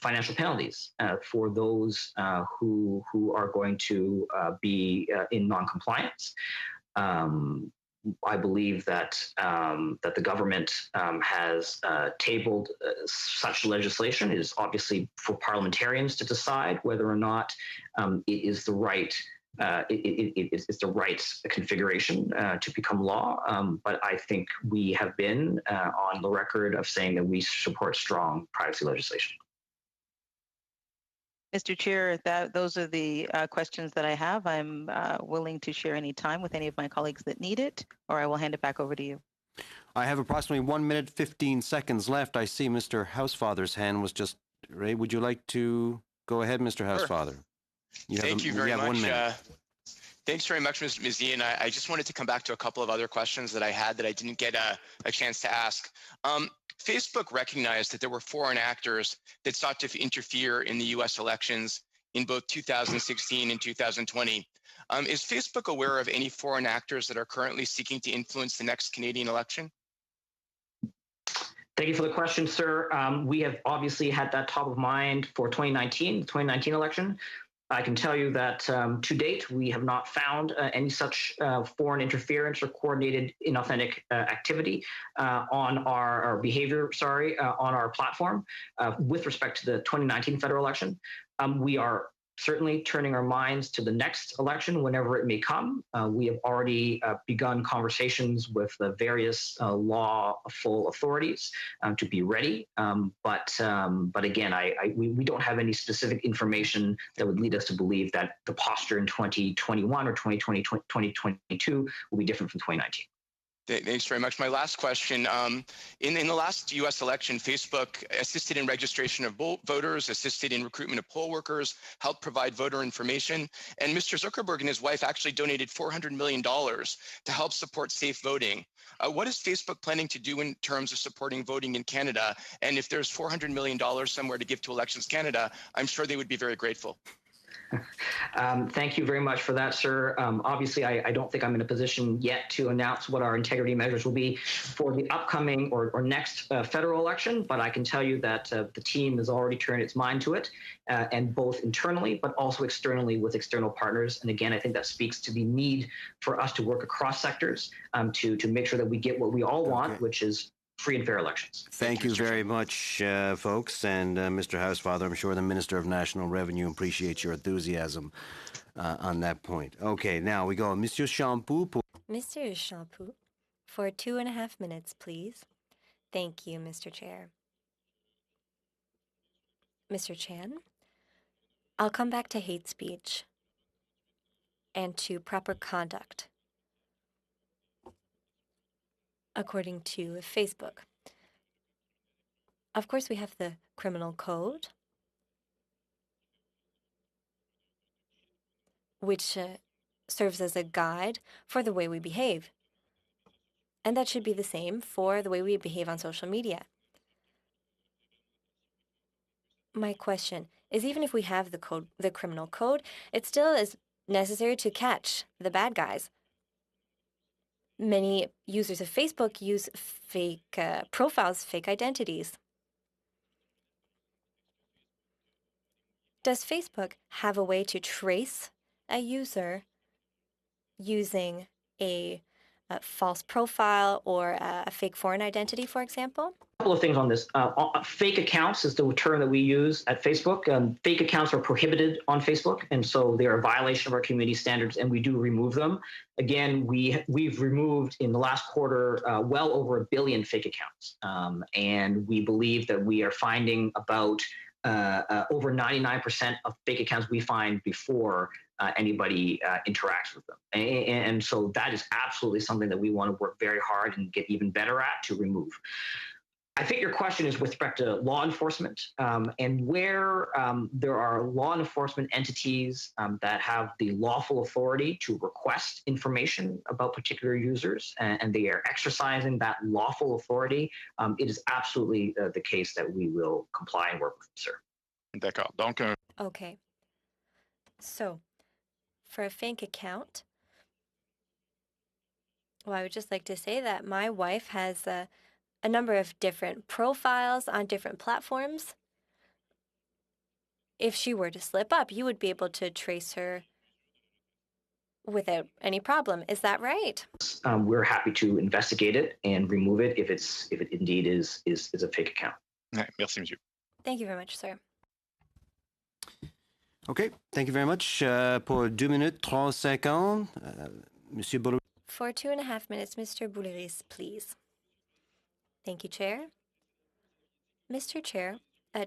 financial penalties for those who are going to be in non-compliance. I believe that that the government has tabled such legislation. It is obviously for parliamentarians to decide whether or not it is the right it's the right configuration to become law. But I think we have been on the record of saying that we support strong privacy legislation. Mr. Chair, those are the questions that I have. I'm willing to share any time with any of my colleagues that need it, or I will hand it back over to you. I have approximately 1 minute, 15 seconds left. I see Mr. Housefather's hand was just raised. Would you like to go ahead, Mr. Housefather? Thank you very much. 1 minute. Thanks very much, Ms. Ian. I just wanted to come back to a couple of other questions that I had that I didn't get a chance to ask. Facebook recognized that there were foreign actors that sought to interfere in the U.S. elections in both 2016 and 2020. Is Facebook aware of any foreign actors that are currently seeking to influence the next Canadian election? Thank you for the question, sir. We have obviously had that top of mind for the 2019 election. I can tell you that to date, we have not found any such foreign interference or coordinated inauthentic activity on our behavior, on our platform with respect to the 2019 federal election. We are certainly turning our minds to the next election whenever it may come. We have already begun conversations with the various lawful authorities to be ready. But again, we don't have any specific information that would lead us to believe that the posture in 2021 or 2022 will be different from 2019. Thanks very much. My last question, in the last US election, Facebook assisted in registration of voters, assisted in recruitment of poll workers, helped provide voter information. And Mr. Zuckerberg and his wife actually donated $400 million to help support safe voting. What is Facebook planning to do in terms of supporting voting in Canada? And if there's $400 million somewhere to give to Elections Canada, I'm sure they would be very grateful. Thank you very much for that, sir. Obviously, I don't think I'm in a position yet to announce what our integrity measures will be for the upcoming or next federal election, but I can tell you that the team has already turned its mind to it, and both internally, but also externally with external partners. And again, I think that speaks to the need for us to work across sectors to make sure that we get what we all want, which is free and fair elections. Thank you very much, folks. And Mr. Housefather, I'm sure the Minister of National Revenue appreciates your enthusiasm on that point. Okay, now we go. Monsieur Champoux. Mr. Champoux, for 2.5 minutes, please. Thank you, Mr. Chair. Mr. Chan, I'll come back to hate speech and to proper conduct. According to Facebook. Of course, we have the criminal code, which serves as a guide for the way we behave. And that should be the same for the way we behave on social media. My question is, even if we have the criminal code, it still is necessary to catch the bad guys. Many users of Facebook use fake profiles, fake identities. Does Facebook have a way to trace a user using a false profile or a fake foreign identity, for example? A couple of things on this. Fake accounts is the term that we use at Facebook. Fake accounts are prohibited on Facebook, and so they are a violation of our community standards, and we do remove them. Again, we've removed in the last quarter well over 1 billion fake accounts, and we believe that we are finding about over 99% of fake accounts we find before anybody interacts with them. And so that is absolutely something that we want to work very hard and get even better at to remove. I think your question is with respect to law enforcement and where there are law enforcement entities that have the lawful authority to request information about particular users and they are exercising that lawful authority, it is absolutely the case that we will comply and work with them, sir. D'accord. Donc, Okay. So, for a fake account, well, I would just like to say that my wife has a number of different profiles on different platforms. If she were to slip up, you would be able to trace her without any problem. Is that right? We're happy to investigate it and remove it if it indeed is a fake account. Merci, monsieur. Thank you very much, sir. Okay, thank you very much. Pour 2 minutes 30 secondes, Monsieur Boulay. For 2.5 minutes, Mr. Bouliris, please. Thank you, Chair. Mr.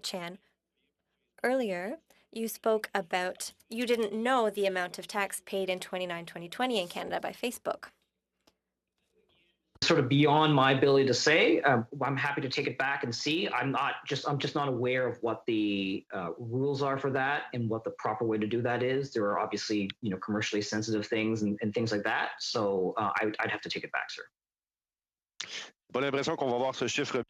Chan, earlier you spoke about you didn't know the amount of tax paid in 2020 in Canada by Facebook. Sort of beyond my ability to say. I'm happy to take it back and see. I'm just not aware of what the rules are for that and what the proper way to do that is. There are obviously, commercially sensitive things and things like that. So I'd have to take it back, sir. Pas l'impression qu'on va voir ce chiffre.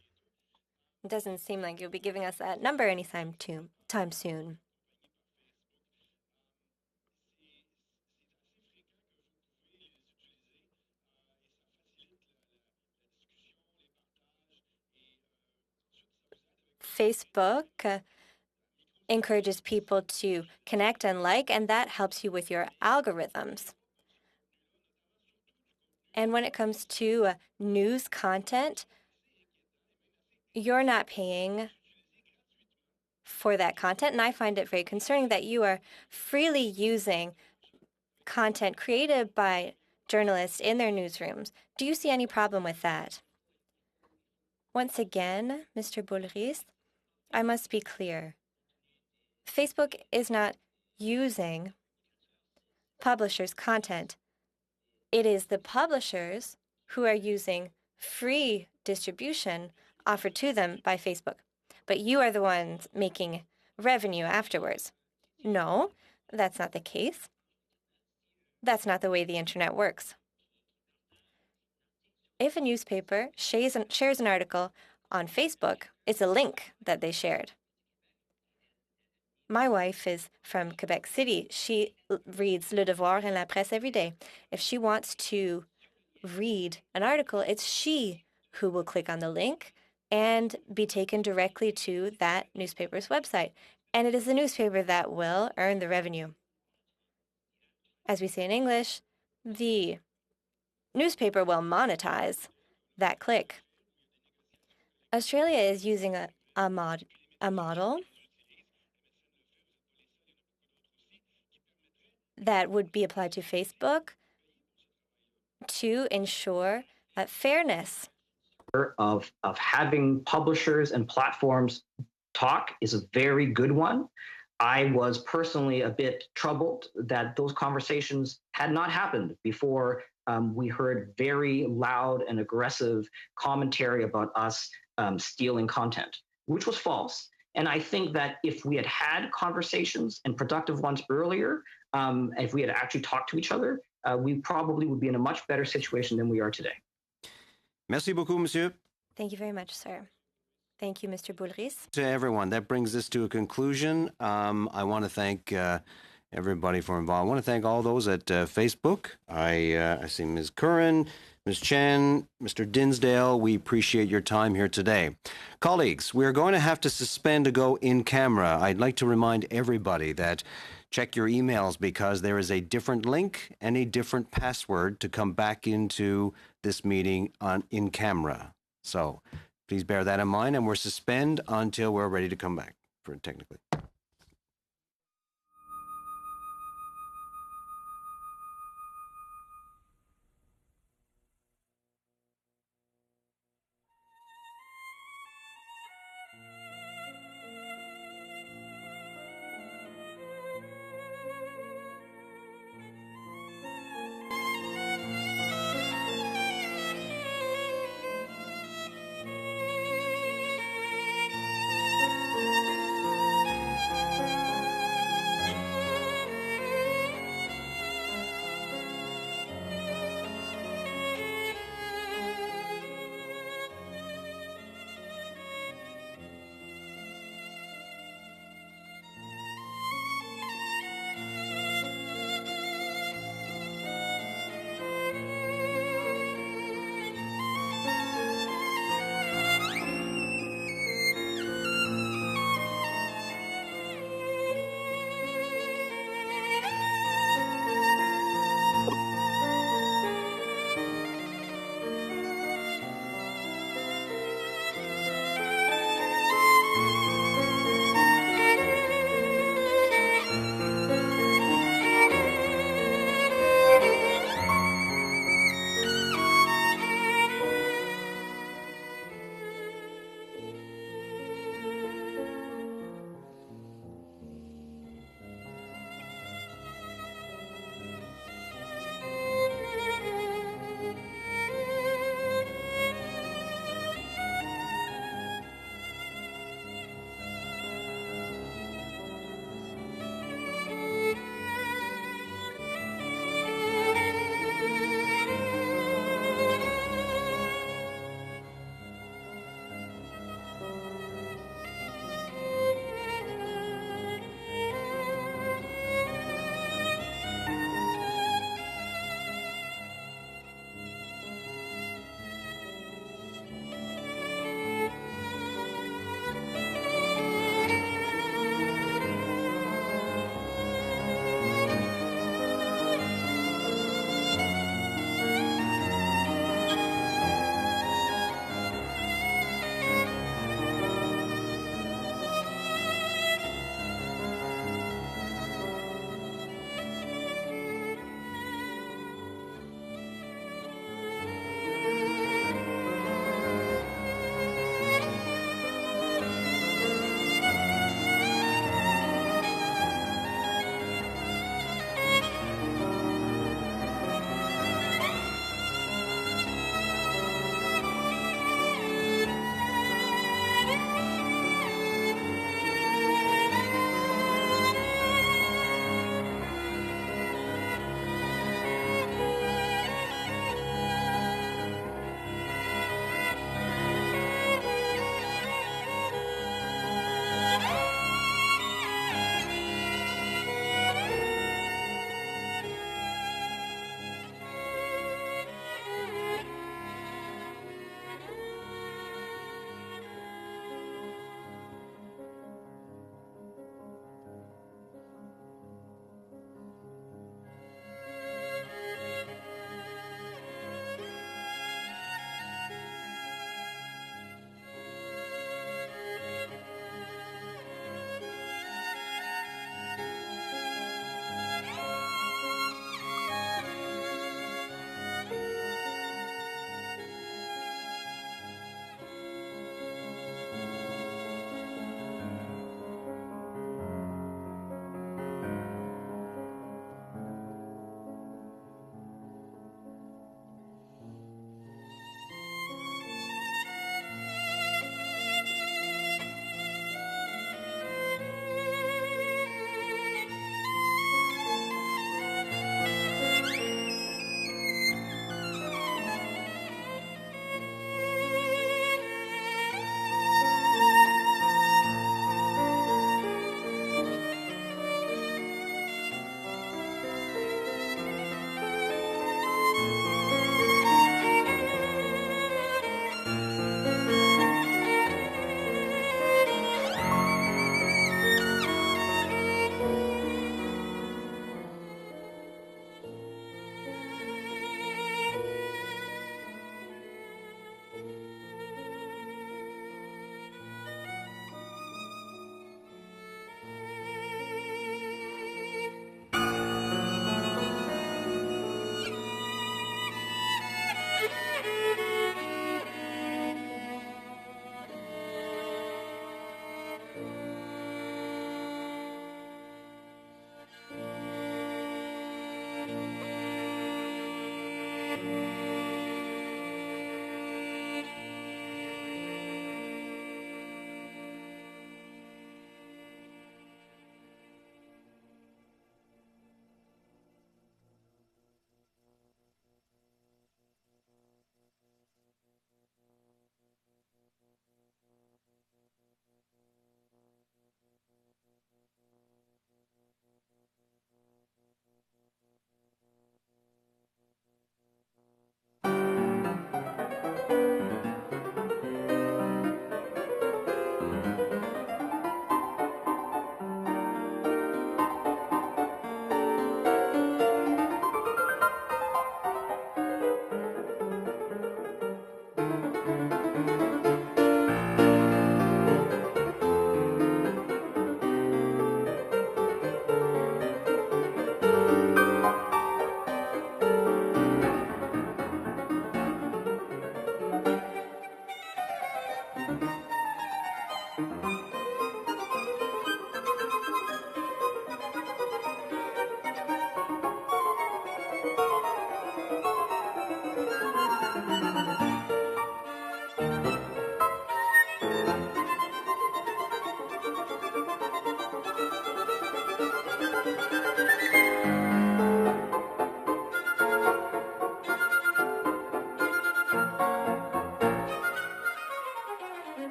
It doesn't seem like you'll be giving us that number anytime soon. Facebook encourages people to connect and like, and that helps you with your algorithms. And when it comes to news content, you're not paying for that content, and I find it very concerning that you are freely using content created by journalists in their newsrooms. Do you see any problem with that? Once again, Mr. Bouliris, I must be clear. Facebook is not using publishers' content. It is the publishers who are using free distribution offered to them by Facebook, but you are the ones making revenue afterwards. No, that's not the case. That's not the way the internet works. If a newspaper shares an article on Facebook, it's a link that they shared. My wife is from Quebec City. She reads Le Devoir and La Presse every day. If she wants to read an article, it's she who will click on the link and be taken directly to that newspaper's website. And it is the newspaper that will earn the revenue. As we say in English, the newspaper will monetize that click. Australia is using a model that would be applied to Facebook to ensure fairness. Of having publishers and platforms talk is a very good one. I was personally a bit troubled that those conversations had not happened before we heard very loud and aggressive commentary about us stealing content, which was false. And I think that if we had had conversations and productive ones earlier, if we had actually talked to each other, we probably would be in a much better situation than we are today. Merci beaucoup, monsieur. Thank you very much, sir. Thank you, Mr. Boulris. To everyone, that brings this to a conclusion. I want to thank everybody for involved. I want to thank all those at Facebook. I see Ms. Curran, Ms. Chan, Mr. Dinsdale. We appreciate your time here today. Colleagues, we're going to have to suspend to go in camera. I'd like to remind everybody that check your emails because there is a different link and a different password to come back into this meeting in camera. So please bear that in mind, and we're suspend until we're ready to come back for technically.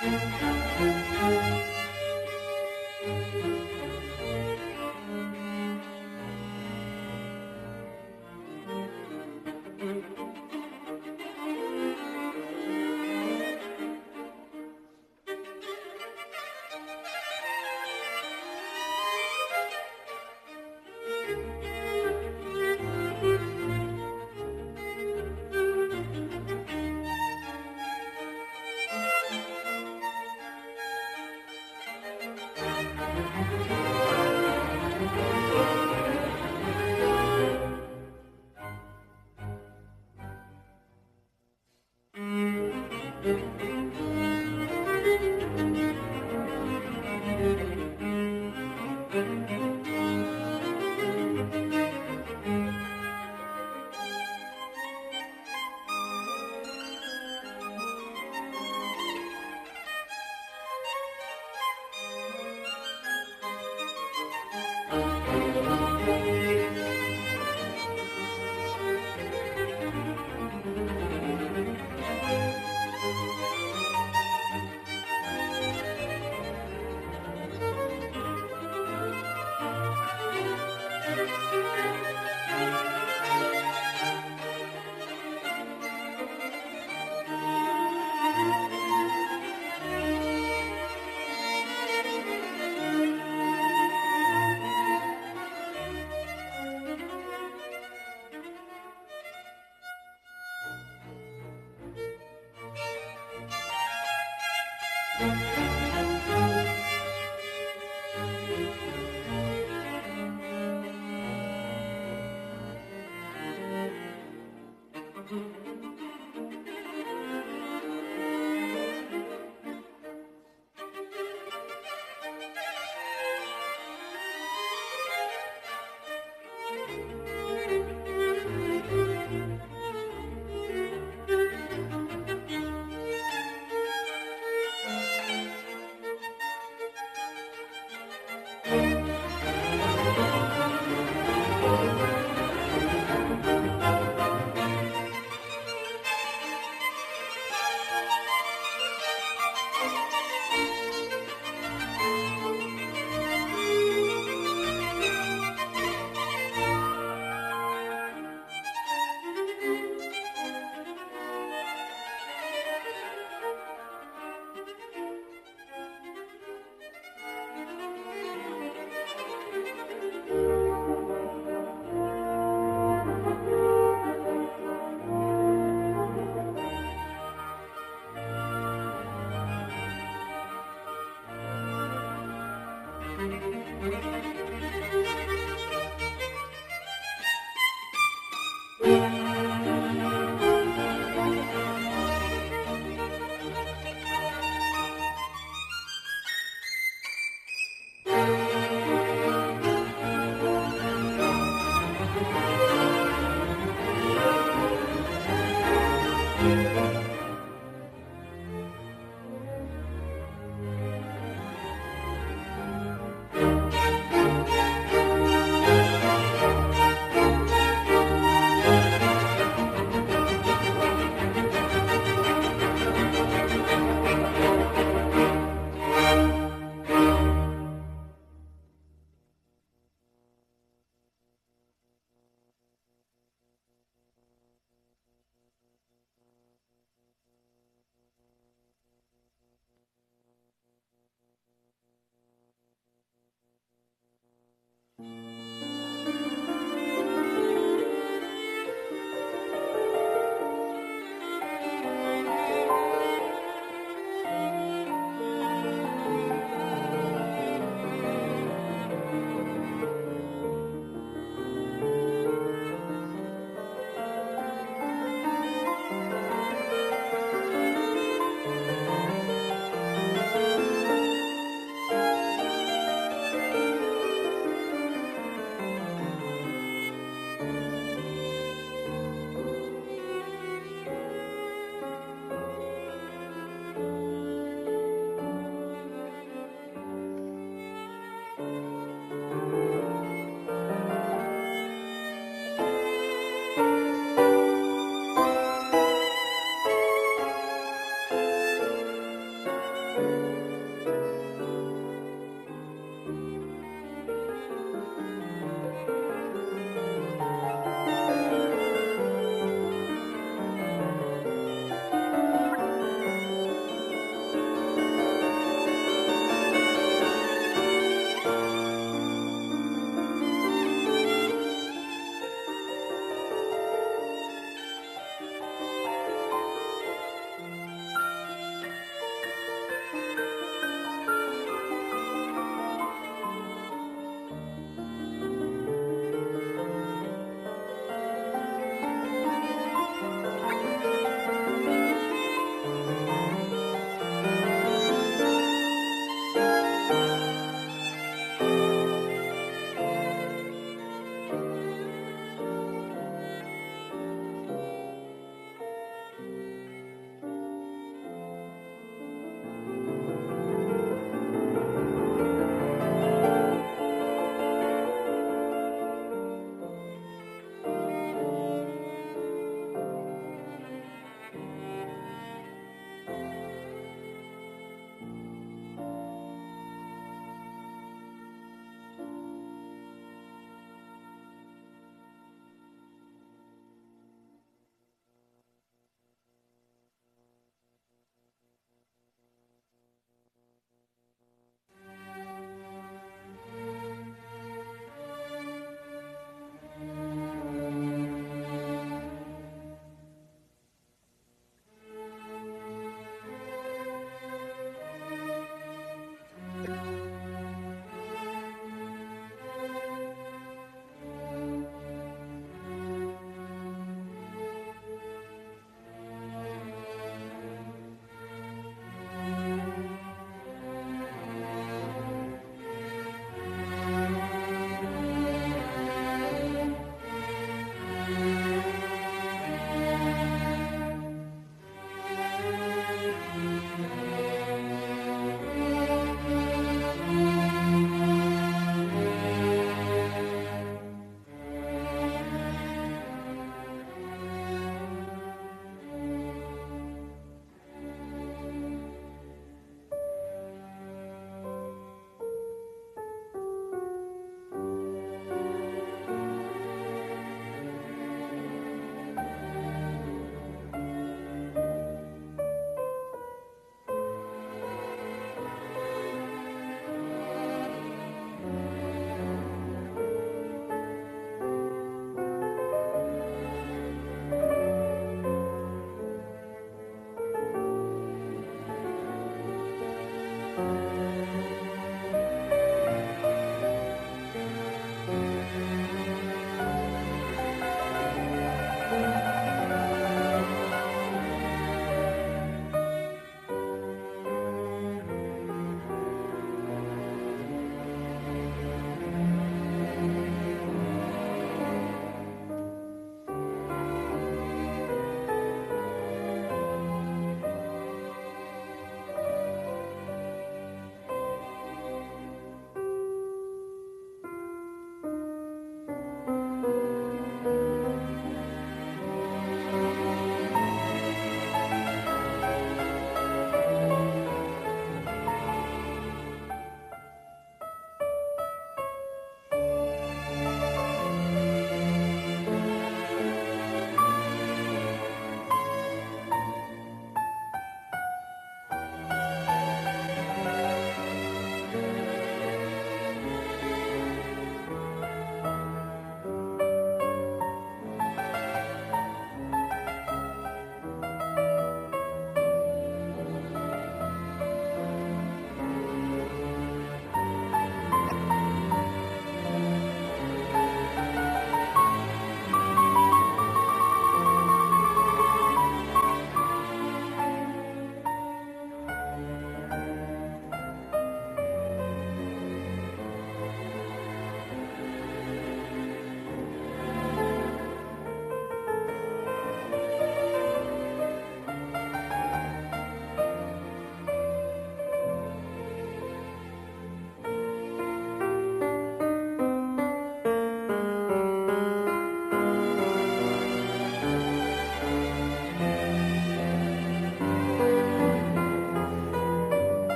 Mm-hmm.